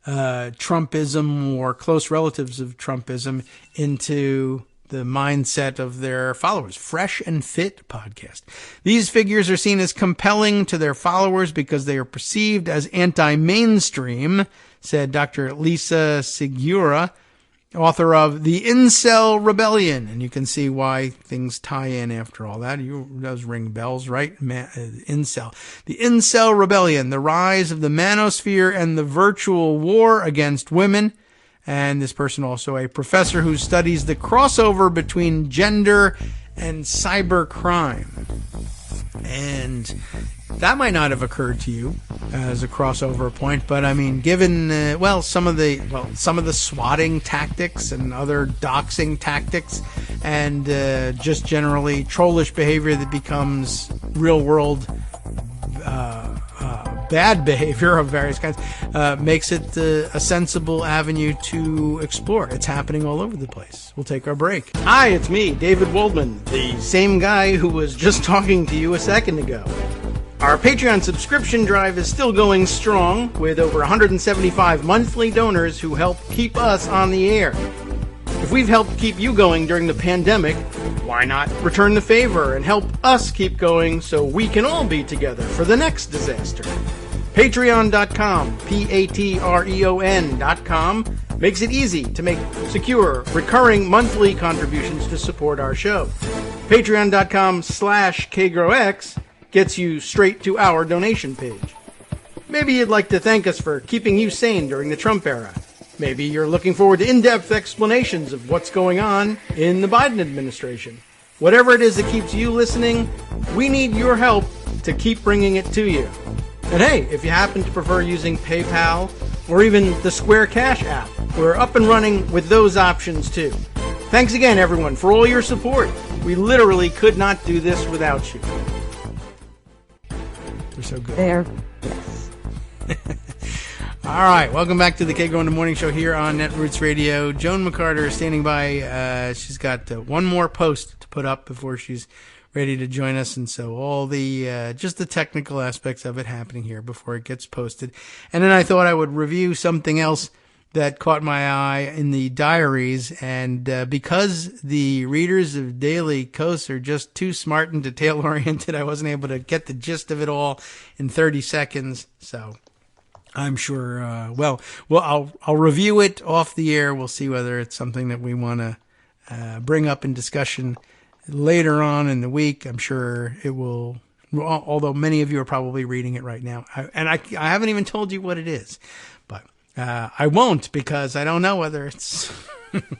Trumpism or close relatives of Trumpism into the mindset of their followers. Fresh and Fit podcast. These figures are seen as compelling to their followers because they are perceived as anti-mainstream, said Dr. Lisa Segura, author of The Incel Rebellion, and you can see why things tie in after all that. It does ring bells, right? Incel. The Incel Rebellion, the rise of the manosphere and the virtual war against women. And this person also a professor who studies the crossover between gender and cyber crime. And that might not have occurred to you as a crossover point, but I mean, given some of the swatting tactics and other doxing tactics, and just generally trollish behavior that becomes real world bad behavior of various kinds, makes it a sensible avenue to explore. It's happening all over the place. We'll take our break. Hi, it's me, David Waldman, the same guy who was just talking to you a second ago. Our Patreon subscription drive is still going strong, with over 175 monthly donors who help keep us on the air. If we've helped keep you going during the pandemic, why not return the favor and help us keep going so we can all be together for the next disaster? Patreon.com, Patreon.com, makes it easy to make secure, recurring monthly contributions to support our show. Patreon.com/KagroX gets you straight to our donation page. Maybe you'd like to thank us for keeping you sane during the Trump era. Maybe you're looking forward to in-depth explanations of what's going on in the Biden administration. Whatever it is that keeps you listening, we need your help to keep bringing it to you. And hey, if you happen to prefer using PayPal or even the Square Cash app, we're up and running with those options too. Thanks again, everyone, for all your support. We literally could not do this without you. They're so good. There. Yes. All right, welcome back to the Kagro in the Morning Show here on Netroots Radio. Joan McCarter is standing by. She's got one more post to put up before she's ready to join us, and so all the just the technical aspects of it happening here before it gets posted. And then I thought I would review something else that caught my eye in the diaries, and because the readers of Daily Kos are just too smart and detail-oriented, I wasn't able to get the gist of it all in 30 seconds, so I'm sure, I'll review it off the air. We'll see whether it's something that we want to bring up in discussion later on in the week. I'm sure it will, although many of you are probably reading it right now. I haven't even told you what it is, but I won't, because I don't know whether it's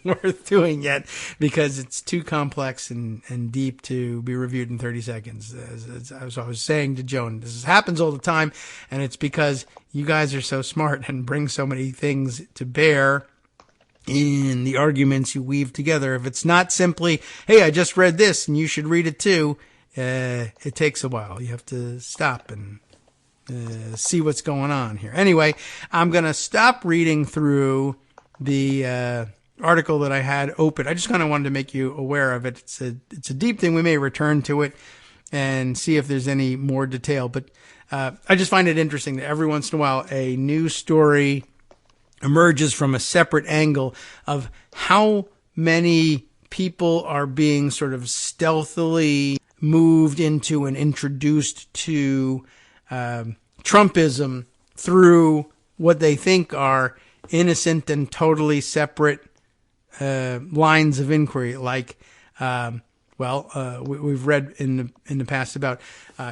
worth doing yet, because it's too complex and deep to be reviewed in 30 seconds. As I was saying to Joan, this happens all the time, and it's because you guys are so smart and bring so many things to bear in the arguments you weave together. If it's not simply, hey, I just read this and you should read it too, it takes a while. You have to stop and see what's going on here. Anyway, I'm going to stop reading through the article that I had open. I just kind of wanted to make you aware of it. It's a deep thing. We may return to it and see if there's any more detail. But I just find it interesting that every once in a while a news story emerges from a separate angle of how many people are being sort of stealthily moved into and introduced to Trumpism through what they think are innocent and totally separate lines of inquiry, like we've read in the past about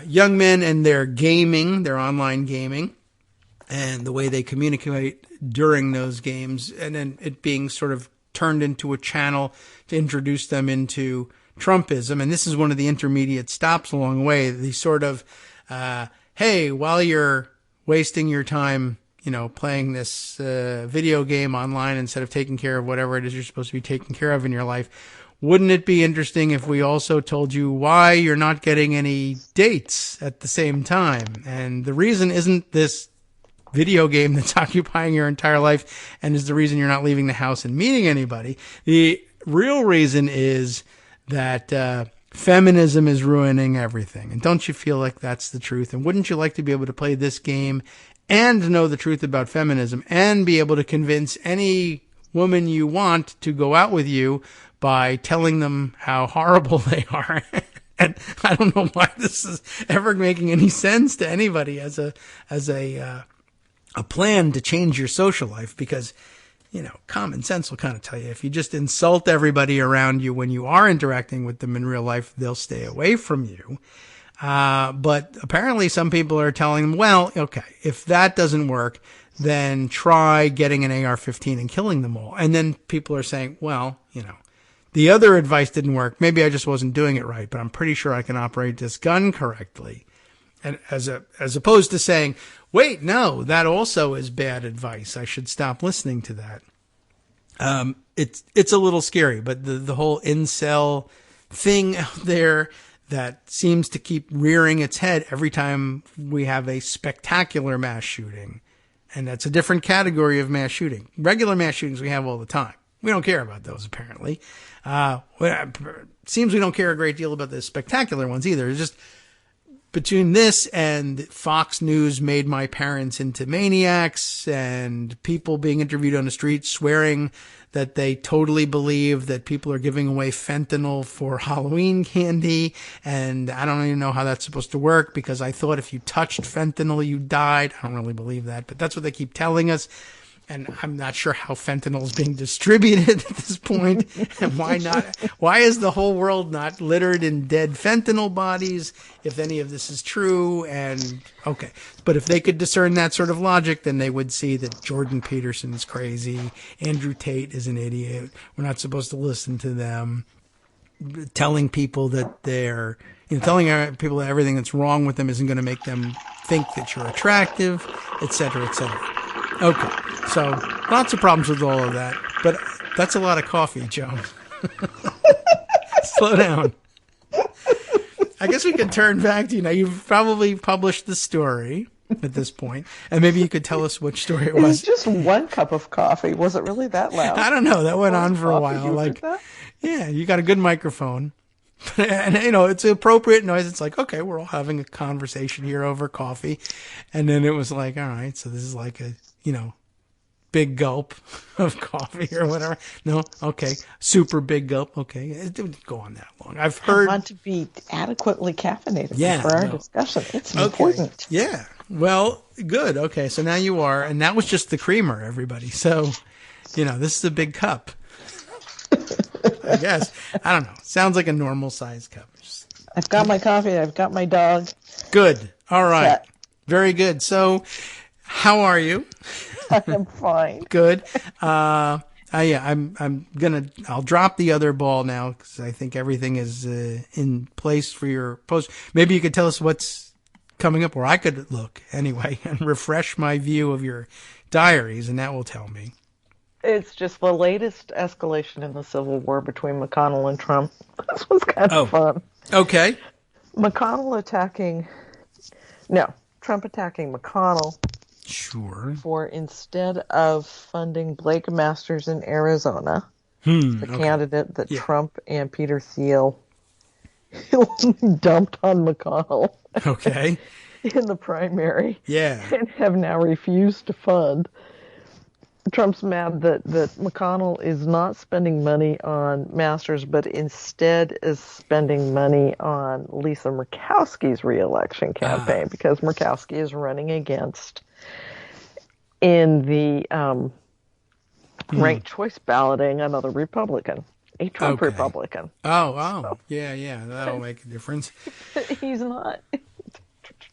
young men and their gaming, their online gaming, and the way they communicate during those games, and then it being sort of turned into a channel to introduce them into Trumpism. And this is one of the intermediate stops along the way. The sort of, hey, while you're wasting your time, playing this video game online instead of taking care of whatever it is you're supposed to be taking care of in your life, wouldn't it be interesting if we also told you why you're not getting any dates at the same time? And the reason isn't this video game that's occupying your entire life and is the reason you're not leaving the house and meeting anybody. The real reason is that feminism is ruining everything. And don't you feel like that's the truth? And wouldn't you like to be able to play this game and know the truth about feminism and be able to convince any woman you want to go out with you by telling them how horrible they are? And I don't know why this is ever making any sense to anybody as a plan to change your social life, because common sense will kind of tell you if you just insult everybody around you when you are interacting with them in real life, they'll stay away from you. But apparently some people are telling them, well, okay, if that doesn't work, then try getting an AR-15 and killing them all. And then people are saying, well, the other advice didn't work. Maybe I just wasn't doing it right, but I'm pretty sure I can operate this gun correctly. And as opposed to saying, wait, no, that also is bad advice. I should stop listening to that. It's a little scary, but the whole incel thing out there that seems to keep rearing its head every time we have a spectacular mass shooting. And that's a different category of mass shooting. Regular mass shootings we have all the time. We don't care about those, apparently. Seems we don't care a great deal about the spectacular ones either. It's just between this and Fox News made my parents into maniacs and people being interviewed on the street swearing that they totally believe that people are giving away fentanyl for Halloween candy. And I don't even know how that's supposed to work because I thought if you touched fentanyl, you died. I don't really believe that, but that's what they keep telling us. And I'm not sure how fentanyl is being distributed at this point. And why not? Why is the whole world not littered in dead fentanyl bodies if any of this is true? And okay. But if they could discern that sort of logic, then they would see that Jordan Peterson is crazy. Andrew Tate is an idiot. We're not supposed to listen to them. Telling people that telling people that everything that's wrong with them isn't going to make them think that you're attractive, et cetera, et cetera. Okay, so lots of problems with all of that, but that's a lot of coffee, Joan. Slow down. I guess we could turn back to, you've probably published the story at this point, and maybe you could tell us which story it was. It's just one cup of coffee. Was it really that loud? I don't know. That went on for a while. Yeah, you got a good microphone. And, it's an appropriate noise. It's like, okay, we're all having a conversation here over coffee. And then it was like, all right, so this is like a, big gulp of coffee or whatever. No? Okay. Super big gulp. Okay. It didn't go on that long. I've heard. I want to be adequately caffeinated for our discussion. It's important. Yeah. Well, good. Okay. So now you are. And that was just the creamer, everybody. So, this is a big cup. I guess. I don't know. Sounds like a normal size cup. I've got my coffee. I've got my dog. Good. All right. Very good. So, how are you? I'm fine. Good. I'll drop the other ball now because I think everything is in place for your post. Maybe you could tell us what's coming up, or I could look anyway and refresh my view of your diaries, and that will tell me. It's just the latest escalation in the Civil War between McConnell and Trump. This was kind of fun. Okay. Trump attacking McConnell. Sure. For instead of funding Blake Masters in Arizona, the candidate that Trump and Peter Thiel dumped on McConnell. Okay. In the primary. Yeah. And have now refused to fund. Trump's mad that McConnell is not spending money on Masters, but instead is spending money on Lisa Murkowski's reelection campaign because Murkowski is running against, in the ranked choice balloting, another Republican, a Trump Republican. So, yeah, that'll make a difference. He's not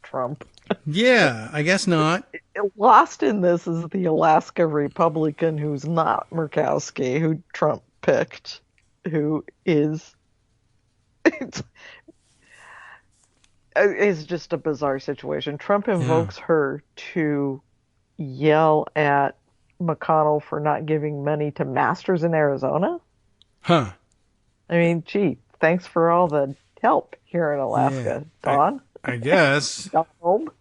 Trump. Yeah, I guess not. Lost in this is the Alaska Republican who's not Murkowski, who Trump picked, who is just a bizarre situation. Trump invokes her to yell at McConnell for not giving money to Masters in Arizona. Huh. I mean, gee, thanks for all the help here in Alaska, Don. I guess. Donald.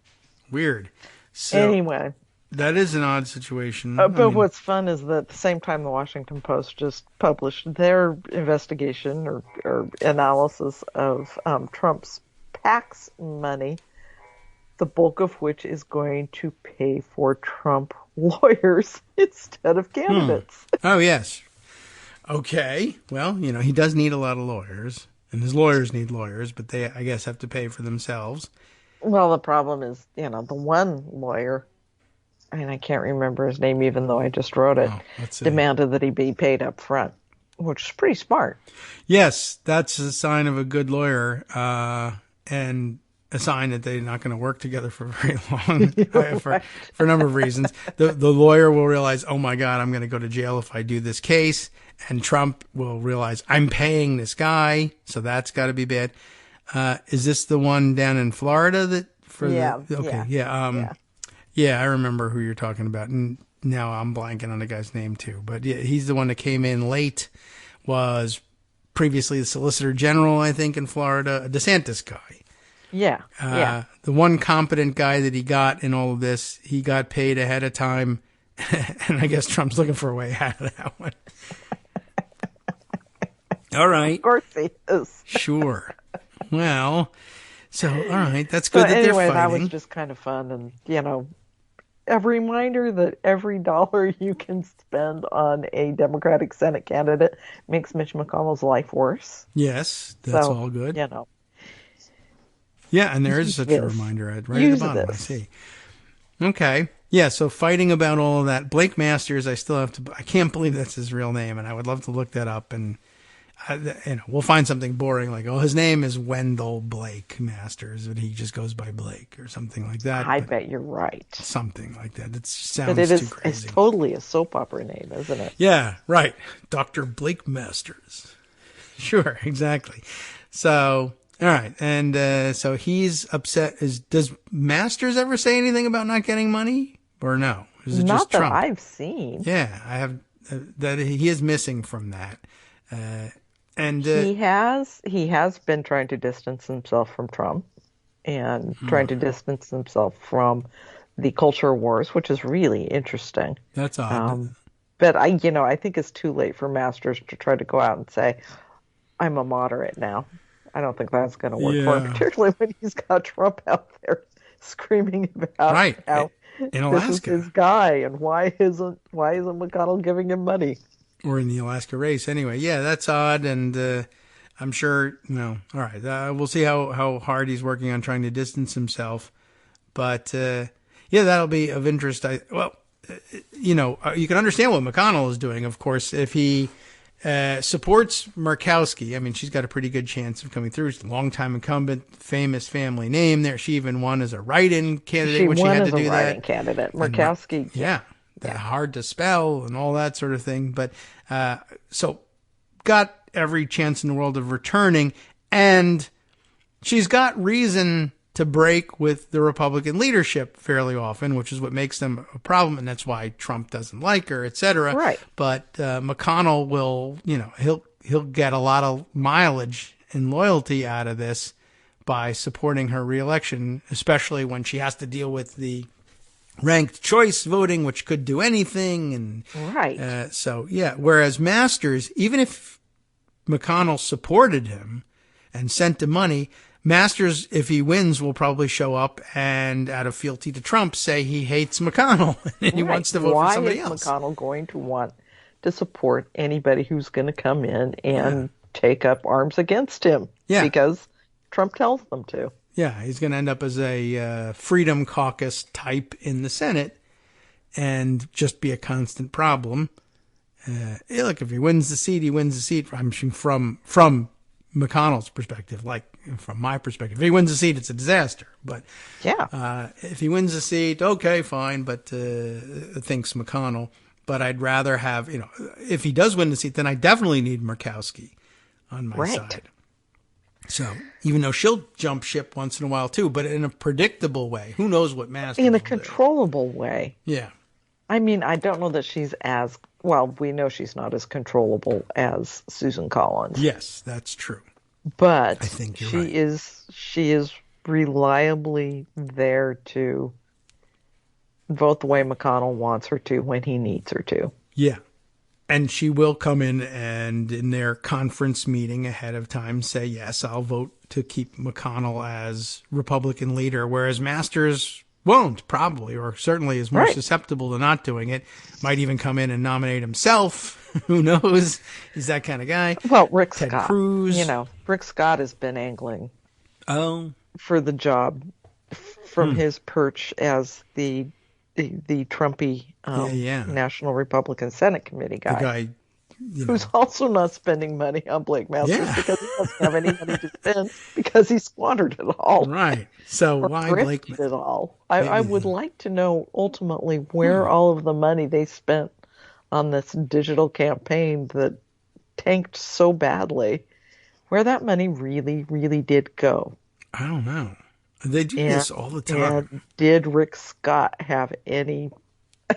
Weird. So, anyway. That is an odd situation. But what's fun is that at the same time the Washington Post just published their investigation or analysis of Trump's PAC's money, the bulk of which is going to pay for Trump lawyers instead of candidates. Oh, yes. Okay. Well, he does need a lot of lawyers, and his lawyers need lawyers, but they, I guess, have to pay for themselves. Well, the problem is, the one lawyer and I can't remember his name even though I just wrote it, let's see. demanded that he be paid up front, which is pretty smart. Yes, that's a sign of a good lawyer, and a sign that they're not going to work together for very long for a number of reasons. The lawyer will realize, oh my God, I'm going to go to jail if I do this case. And Trump will realize I'm paying this guy. So that's got to be bad. Is this the one down in Florida Yeah. Yeah, I remember who you're talking about. And now I'm blanking on the guy's name too. But yeah, he's the one that came in late, was previously the Solicitor General, I think, in Florida, a DeSantis guy. Yeah. The one competent guy that he got in all of this, he got paid ahead of time. And I guess Trump's looking for a way out of that one. All right. Of course he is. Sure. Well, so, all right. That's good that anyway, they're fighting. That was just kind of fun. And, a reminder that every dollar you can spend on a Democratic Senate candidate makes Mitch McConnell's life worse. Yes, that's all good. Yeah, and there is such a reminder right at the bottom. I see. Okay. Yeah, so fighting about all of that. Blake Masters, I can't believe that's his real name, and I would love to look that up, and we'll find something boring like, his name is Wendell Blake Masters, but he just goes by Blake or something like that. I bet you're right. Something like that. It sounds too crazy. It's totally a soap opera name, isn't it? Yeah, right. Dr. Blake Masters. Sure, exactly. So... all right, and so he's upset. Does Masters ever say anything about not getting money, or no? Is it not just that Trump? I've seen. Yeah, I have. That he is missing from that, and he has been trying to distance himself from Trump, and trying to distance himself from the culture wars, which is really interesting. That's odd. But I think it's too late for Masters to try to go out and say, "I'm a moderate now." I don't think that's going to work for him, particularly when he's got Trump out there screaming about how in Alaska. This is his guy, and why isn't McConnell giving him money? Or in the Alaska race, anyway. Yeah, that's odd, and I'm sure. No, all right. We'll see how hard he's working on trying to distance himself, but that'll be of interest. You can understand what McConnell is doing, of course, if he. Supports Murkowski. I mean, she's got a pretty good chance of coming through. She's a longtime incumbent, famous family name there. She even won as a write-in candidate. She had to do that. Write-in candidate. Murkowski. Hard to spell and all that sort of thing. But so got every chance in the world of returning, and she's got reason to break with the Republican leadership fairly often, which is what makes them a problem, and that's why Trump doesn't like her, et cetera. Right. But McConnell will, he'll get a lot of mileage and loyalty out of this by supporting her reelection, especially when she has to deal with the ranked choice voting, which could do anything. And right. Whereas Masters, even if McConnell supported him and sent him money, Masters, if he wins, will probably show up and, out of fealty to Trump, say he hates McConnell and he wants to vote for somebody else. Why is McConnell going to want to support anybody who's going to come in and take up arms against him? Yeah. Because Trump tells them to. Yeah, he's going to end up as a Freedom Caucus type in the Senate and just be a constant problem. Look, if he wins the seat, he wins the seat. I'm from McConnell's perspective, like from my perspective. If he wins the seat, it's a disaster. But if he wins the seat, okay, fine. But thinks McConnell. But I'd rather have, if he does win the seat, then I definitely need Murkowski on my side. So even though she'll jump ship once in a while too, but in a predictable way. Who knows what Masters in a controllable way. Yeah. I mean, I don't know that she's as well. We know she's not as controllable as Susan Collins. Yes, that's true. But I think you're she right. She is reliably there to vote the way McConnell wants her to when he needs her to. Yeah. And she will come in and in their conference meeting ahead of time say, yes, I'll vote to keep McConnell as Republican leader, whereas Masters won't probably, or certainly is more susceptible to not doing it. Might even come in and nominate himself. Who knows? He's that kind of guy. Well, Rick Ted Scott. Cruz. Rick Scott has been angling for the job from his perch as the the Trumpy Yeah. National Republican Senate Committee The guy, guy, who's also not spending money on Blake Masters Yeah. because he doesn't have any money to spend because he squandered it all. Right. So Or why Blake? grifted it all. I Maybe. would like to know ultimately where all of the money they spent on this digital campaign that tanked so badly, where that money really, really did go. I don't know. They do this all the time. And did Rick Scott have any?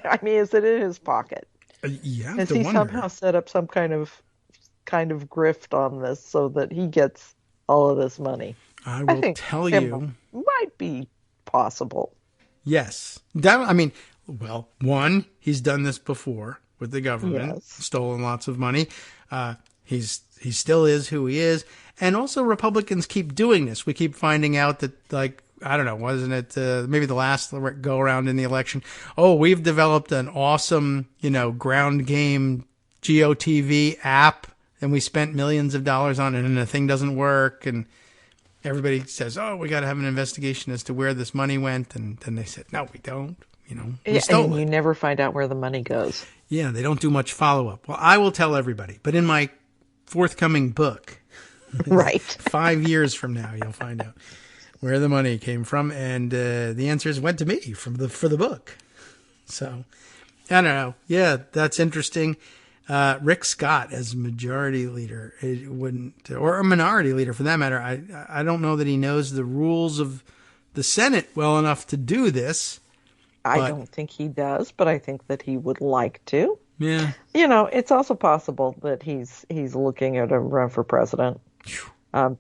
I mean, is it in his pocket? You have Has to he wonder. somehow set up some kind of grift on this so that he gets all of this money? I will think tell it you. might be possible. Yes. Well, one, he's done this before with the government, Yes. stolen lots of money. He still is who he is. And also Republicans keep doing this. We keep finding out that, like, I don't know, wasn't it maybe the last go around in the election? Oh, we've developed an awesome, ground game GOTV app, and we spent millions of dollars on it, and the thing doesn't work. And everybody says, oh, we got to have an investigation as to where this money went. And then they said, no, we don't. We stole and it. you never find out where the money goes. Yeah, they don't do much follow-up. Well, I will tell everybody. But in my forthcoming book, Right. 5 years from now, you'll find out where the money came from. And the answers went to me for the book. So, I don't know. Yeah, that's interesting. Rick Scott as majority leader, it wouldn't, or a minority leader for that matter. I don't know that he knows the rules of the Senate well enough to do this. I don't think he does, but I think that he would like to. Yeah. It's also possible that he's looking at a run for president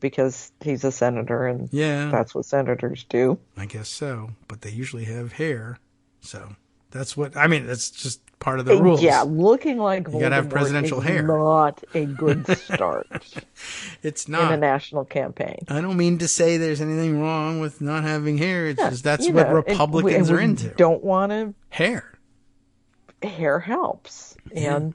because he's a senator, and that's what senators do. I guess so, but they usually have hair, so that's just part of the rules. Yeah, looking like you gotta have presidential hair. Not a good start. It's not in a national campaign. I don't mean to say there's anything wrong with not having hair. It's just that's what Republicans are into. Don't want to hair. Hair helps, and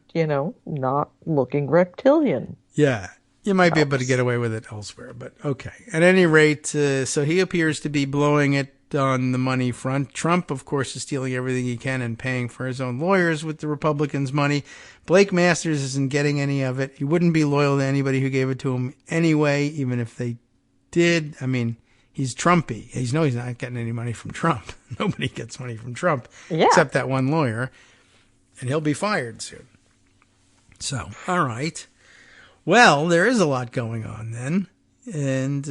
not looking reptilian. Yeah. You might be able to get away with it elsewhere, but okay. At any rate, so he appears to be blowing it on the money front. Trump, of course, is stealing everything he can and paying for his own lawyers with the Republicans' money. Blake Masters isn't getting any of it. He wouldn't be loyal to anybody who gave it to him anyway, even if they did. I mean, he's Trumpy. He's not getting any money from Trump. Nobody gets money from Trump except that one lawyer, and he'll be fired soon. So, all right. Well, there is a lot going on then. And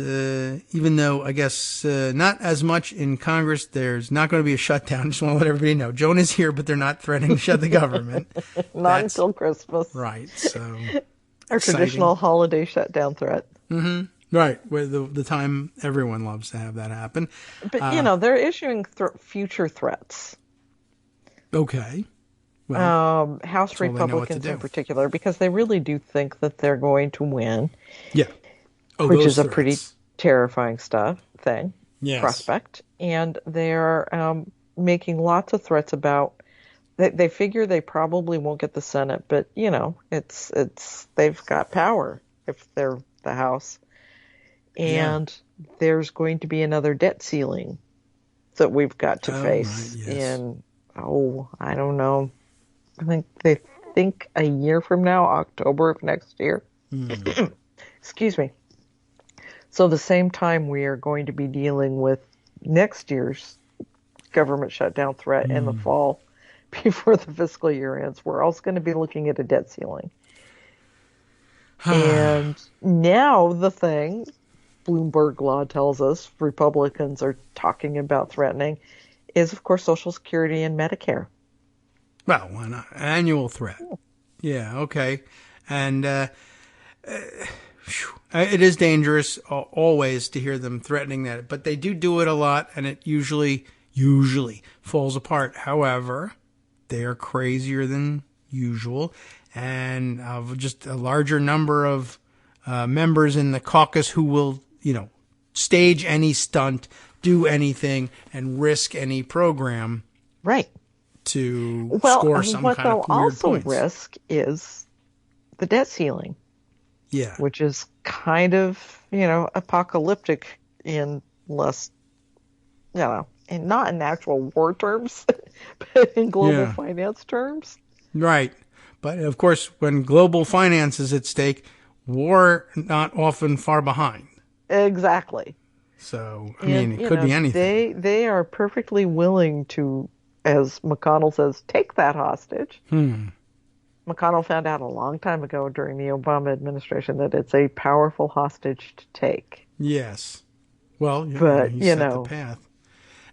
even though, I guess, not as much in Congress, there's not going to be a shutdown. Just want to let everybody know. Joan is here, but they're not threatening to shut the government. Not until Christmas. Right. So our traditional holiday shutdown threat. Mm-hmm. Right. Where the time everyone loves to have that happen. But, they're issuing future threats. Okay. Well, House Republicans in particular, because they really do think that they're going to win. Yeah. Which is a pretty terrifying yes. prospect. And they're making lots of threats about, they figure they probably won't get the Senate, but, it's they've got power if they're the House. And there's going to be another debt ceiling that we've got to face in, I don't know. I think they think a year from now, October of next year. Excuse me. So the same time we are going to be dealing with next year's government shutdown threat in the fall before the fiscal year ends, we're also going to be looking at a debt ceiling. And now the thing, Bloomberg law tells us Republicans are talking about threatening, is, of course, Social Security and Medicare. Well, why not? Annual threat. Yeah, okay. And it is dangerous always to hear them threatening that, but they do it a lot, and it usually falls apart. However, they are crazier than usual, and just a larger number of members in the caucus who will, stage any stunt, do anything, and risk any program. Right. To score some kind of weird points. What they'll also risk is the debt ceiling. Yeah. Which is kind of, apocalyptic in less, and not in actual war terms, in global Yeah. finance terms. Right. But of course, when global finance is at stake, war not often far behind. Exactly. So, I mean, And, it could be anything. they are perfectly willing to, as McConnell says, take that hostage. McConnell found out a long time ago during the Obama administration that it's a powerful hostage to take. Yes. Well, But, he set the path.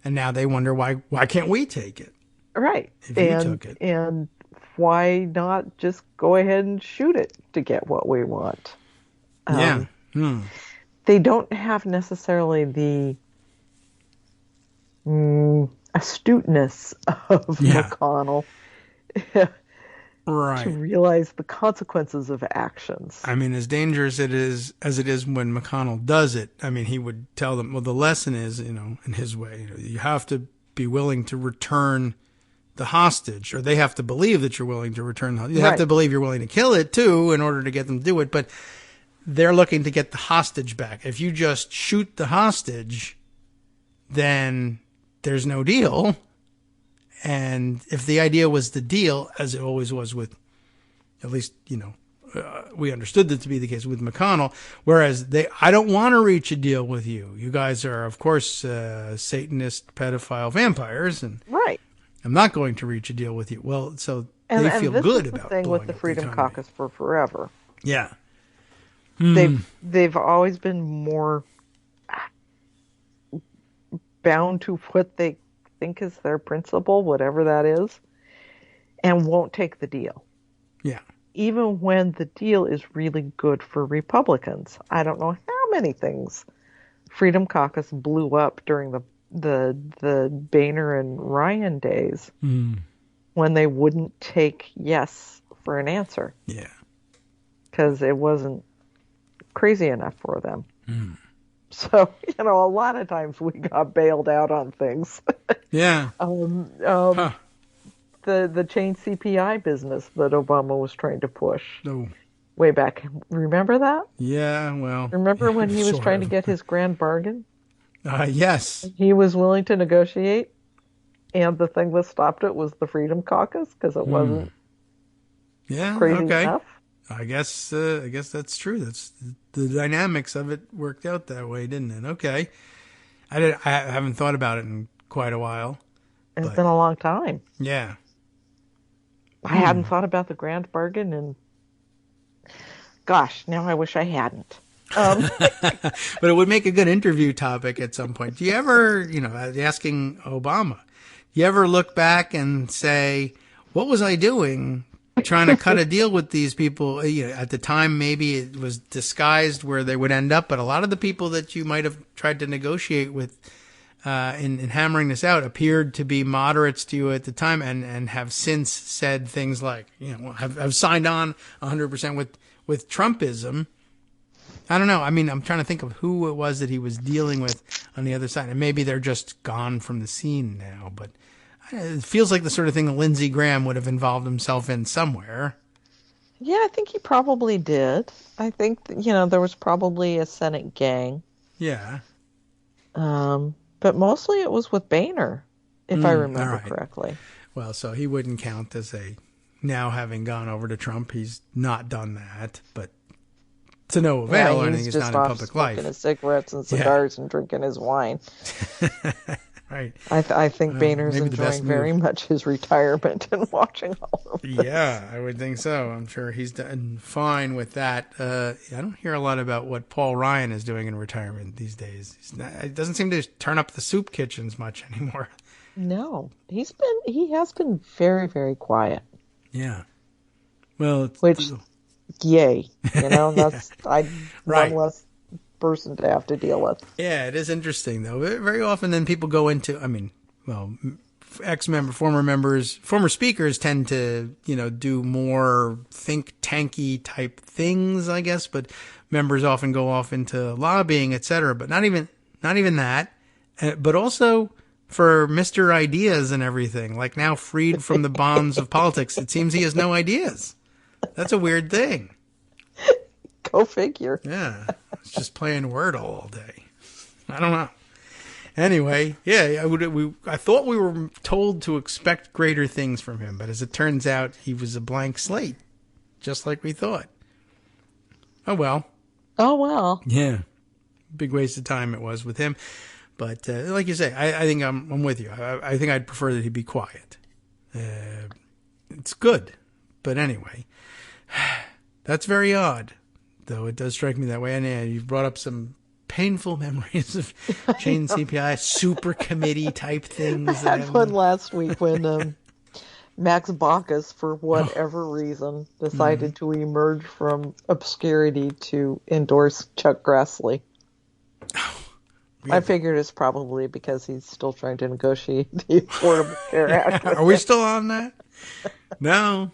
And now they wonder why can't we take it? right. If you took it. And why not just go ahead and shoot it to get what we want? Yeah. They don't have necessarily the astuteness of McConnell Right. to realize the consequences of actions. I mean, as dangerous as it is when McConnell does it, I mean, he would tell them, well, the lesson is, in his way, you have to be willing to return the hostage, or they have to believe that you're willing to return the hostage. You have to believe you're willing to kill it, too, in order to get them to do it. But they're looking to get the hostage back. If you just shoot the hostage, then there's no deal. And if the idea was the deal, as it always was with, at least, we understood that to be the case with McConnell, whereas I don't want to reach a deal with you. You guys are, of course, Satanist, pedophile vampires, and I'm not going to reach a deal with you. Well, so they feel good about the thing with the Freedom Caucus for forever. Yeah. They've always been more bound to what they think is their principle, whatever that is, and won't take the deal. Yeah. Even when the deal is really good for Republicans. I don't know how many things Freedom Caucus blew up during the Boehner and Ryan days when they wouldn't take yes for an answer. Yeah. Because it wasn't crazy enough for them. So, a lot of times we got bailed out on things. Yeah. The chain CPI business that Obama was trying to push way back. Remember that? Yeah, well. Remember when he was trying to get his grand bargain? Yes. He was willing to negotiate, and the thing that stopped it was the Freedom Caucus because it wasn't crazy enough. I guess that's true. That's the dynamics of it worked out that way, didn't it? Okay. I haven't thought about it in quite a while. It's been a long time. Yeah. I hadn't thought about the grand bargain, and gosh, now I wish I hadn't. But it would make a good interview topic at some point. Do you ever, asking Obama, do you ever look back and say, what was I doing trying to cut a deal with these people? At the time, maybe it was disguised where they would end up, but a lot of the people that you might have tried to negotiate with in hammering this out appeared to be moderates to you at the time and have since said things like, have signed on 100% with Trumpism. I don't know. I mean, I'm trying to think of who it was that he was dealing with on the other side. And maybe they're just gone from the scene now, but it feels like the sort of thing that Lindsey Graham would have involved himself in somewhere. Yeah, I think he probably did. I think, there was probably a Senate gang. Yeah. But mostly it was with Boehner, if I remember correctly. Well, so he wouldn't count as now having gone over to Trump. He's not done that, but to no avail. I think he's not in public life. Smoking his cigarettes and cigars and drinking his wine. Right. I think Boehner's enjoying very much his retirement and watching all of this. Yeah, I would think so. I'm sure he's done fine with that. I don't hear a lot about what Paul Ryan is doing in retirement these days. It doesn't seem to turn up the soup kitchens much anymore. No, he has been very, very quiet. Yeah. Well, yay, that's one less person to have to deal with. Yeah, it is interesting though. Very often then people go into, former speakers tend to, do more think tanky type things, I guess, but members often go off into lobbying, etc. But not even that, but also for Mr. Ideas and everything, like now freed from the bonds of politics. It seems he has no ideas. That's a weird thing. Go figure. Yeah. It's just playing Wordle all day. I don't know. Anyway, yeah, I thought we were told to expect greater things from him, but as it turns out, he was a blank slate, just like we thought. Oh, well. Oh, well. Yeah. Big waste of time it was with him. But like you say, I think I'm with you. I think I'd prefer that he be quiet. It's good. But anyway, that's very odd, though it does strike me that way. And yeah, you've brought up some painful memories of chain CPI, super committee type things. I had one last week when Max Baucus, for whatever reason, decided to emerge from obscurity to endorse Chuck Grassley. Oh, really? I figured it's probably because he's still trying to negotiate the Affordable Care Act. Are we still on that? No.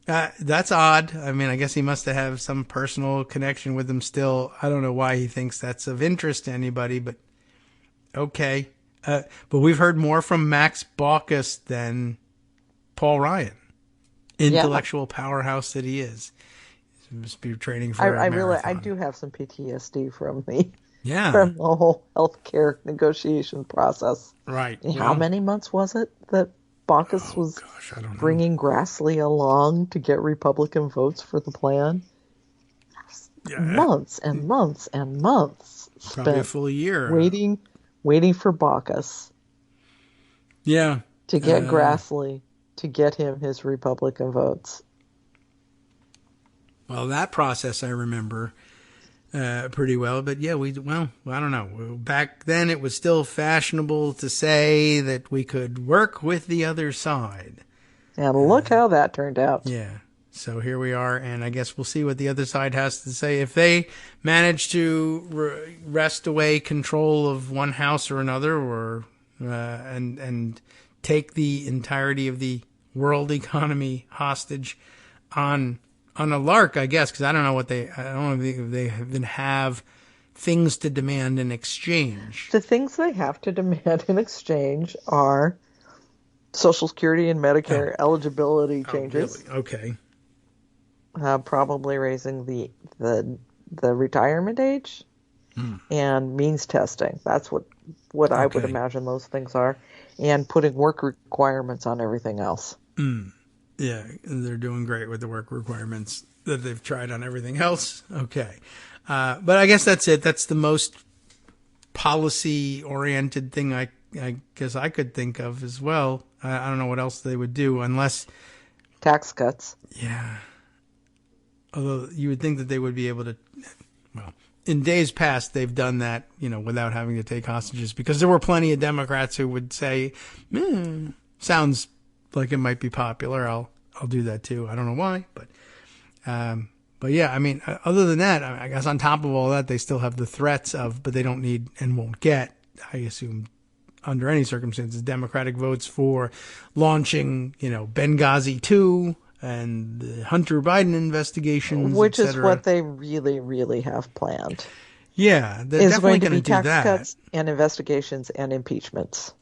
That's odd. I mean, I guess he must have some personal connection with them still. I don't know why he thinks that's of interest to anybody, but okay. But we've heard more from Max Baucus than Paul Ryan, intellectual powerhouse that he is. He must be training for a marathon. I do have some PTSD from the whole healthcare negotiation process. Right. How many months was it that Baucus was bringing Grassley along to get Republican votes for the plan? Months and months and months. Probably a full year. Waiting for Baucus. Yeah. To get Grassley, to get him his Republican votes. Well, that process I remember pretty well. But yeah, I don't know. Back then it was still fashionable to say that we could work with the other side. And look how that turned out. Yeah. So here we are, and I guess we'll see what the other side has to say. If they manage to wrest away control of one house or another, or and take the entirety of the world economy hostage on a lark, I guess, because I don't know if they even have things to demand in exchange. The things they have to demand in exchange are Social Security and Medicare eligibility changes. Really? Okay. Probably raising the retirement age and means testing. That's what I would imagine those things are, and putting work requirements on everything else. Yeah, they're doing great with the work requirements that they've tried on everything else. Okay. But I guess that's it. That's the most policy-oriented thing I guess I could think of as well. I don't know what else they would do unless... Tax cuts. Yeah. Although you would think that they would be able to... Well, in days past, they've done that, without having to take hostages, because there were plenty of Democrats who would say, sounds like it might be popular. I'll do that too. I don't know why, but yeah, I mean, other than that, I guess on top of all that, they still have the threats but they don't need and won't get, I assume, under any circumstances, Democratic votes for launching, Benghazi 2 and the Hunter Biden investigations, which is what they really, really have planned. Yeah, they're definitely going to do that. Tax cuts and investigations and impeachments.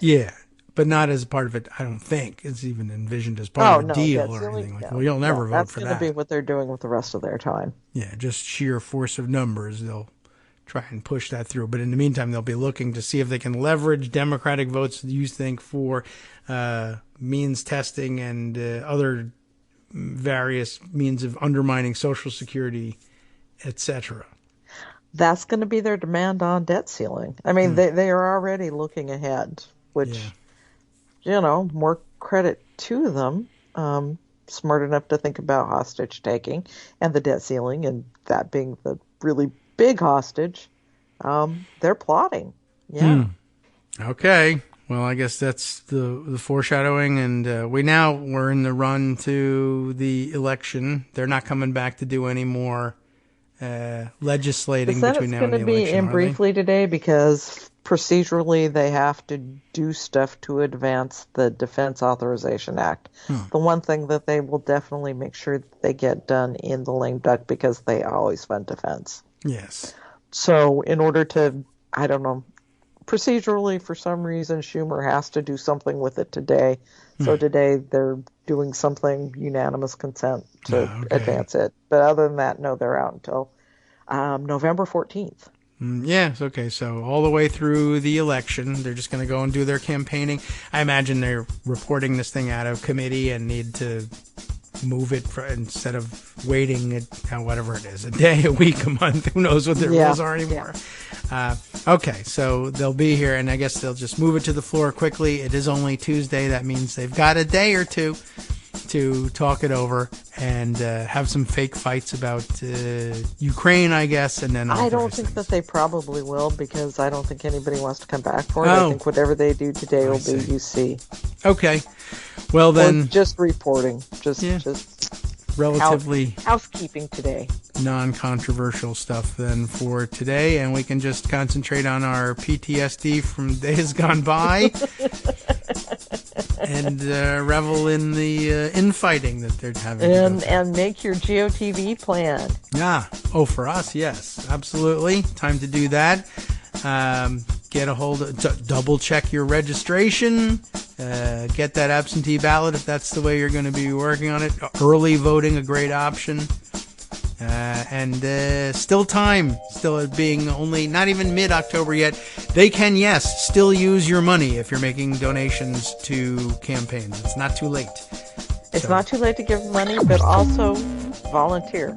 Yeah. But not as part of it, I don't think. It's even envisioned as part of a deal or anything. Well, you'll never vote for that. That's going to be what they're doing with the rest of their time. Yeah, just sheer force of numbers. They'll try and push that through. But in the meantime, they'll be looking to see if they can leverage Democratic votes, you think, for means testing and other various means of undermining Social Security, etc. That's going to be their demand on debt ceiling. I mean, they are already looking ahead, which... Yeah. More credit to them, smart enough to think about hostage taking and the debt ceiling, and that being the really big hostage. They're plotting. Yeah. Okay. Well, I guess that's the foreshadowing, and we're in the run to the election. They're not coming back to do any more legislating between now and the election. The Senate's going to be in briefly today because procedurally they have to do stuff to advance the Defense Authorization Act. The one thing that they will definitely make sure that they get done in the lame duck, because they always fund defense. Yes. So in order to, I don't know, procedurally for some reason Schumer has to do something with it today. So today they're doing something unanimous consent to advance it. But other than that, no, they're out until November 14th. Yes, okay, so all the way through the election, they're just going to go and do their campaigning. I imagine they're reporting this thing out of committee and need to move it instead of waiting whatever it is, a day, a week, a month, who knows what their rules are anymore. Okay, so they'll be here, and I guess they'll just move it to the floor quickly. It is only Tuesday. That means they've got a day or two to talk it over and have some fake fights about Ukraine, I guess, and then I don't think that they probably will, because I don't think anybody wants to come back for it. I think whatever they do today will be UC. Okay. Well, then... Or just reporting. Just relatively... housekeeping today. Non-controversial stuff then for today, and we can just concentrate on our PTSD from days gone by and revel in the infighting that they're having. And make your GeoTV plan. Yeah. Oh, for us, yes. Absolutely. Time to do that. Get a hold of, double check your registration, get that absentee ballot if that's the way you're going to be working on it. Early voting, a great option. And still time, still being only not even mid-October yet. They can, yes, still use your money if you're making donations to campaigns. It's not too late. It's not too late to give money, but also volunteer.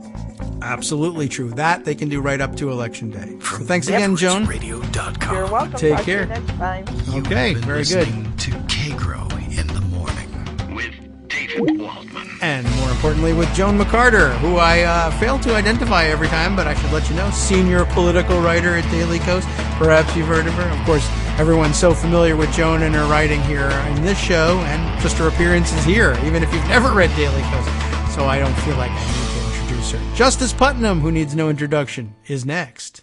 Absolutely true. That they can do right up to Election Day. So thanks again, Joan. Radio.com. You're welcome. Take Talk care. To you next time. Okay, very good. Listening to Kagro in the morning with David Waldman. And more importantly, with Joan McCarter, who I fail to identify every time, but I should let you know, senior political writer at Daily Kos. Perhaps you've heard of her. Of course, everyone's so familiar with Joan and her writing here in this show and just her appearances here, even if you've never read Daily Kos. So I don't feel like I need to introduce her. Justice Putnam, who needs no introduction, is next.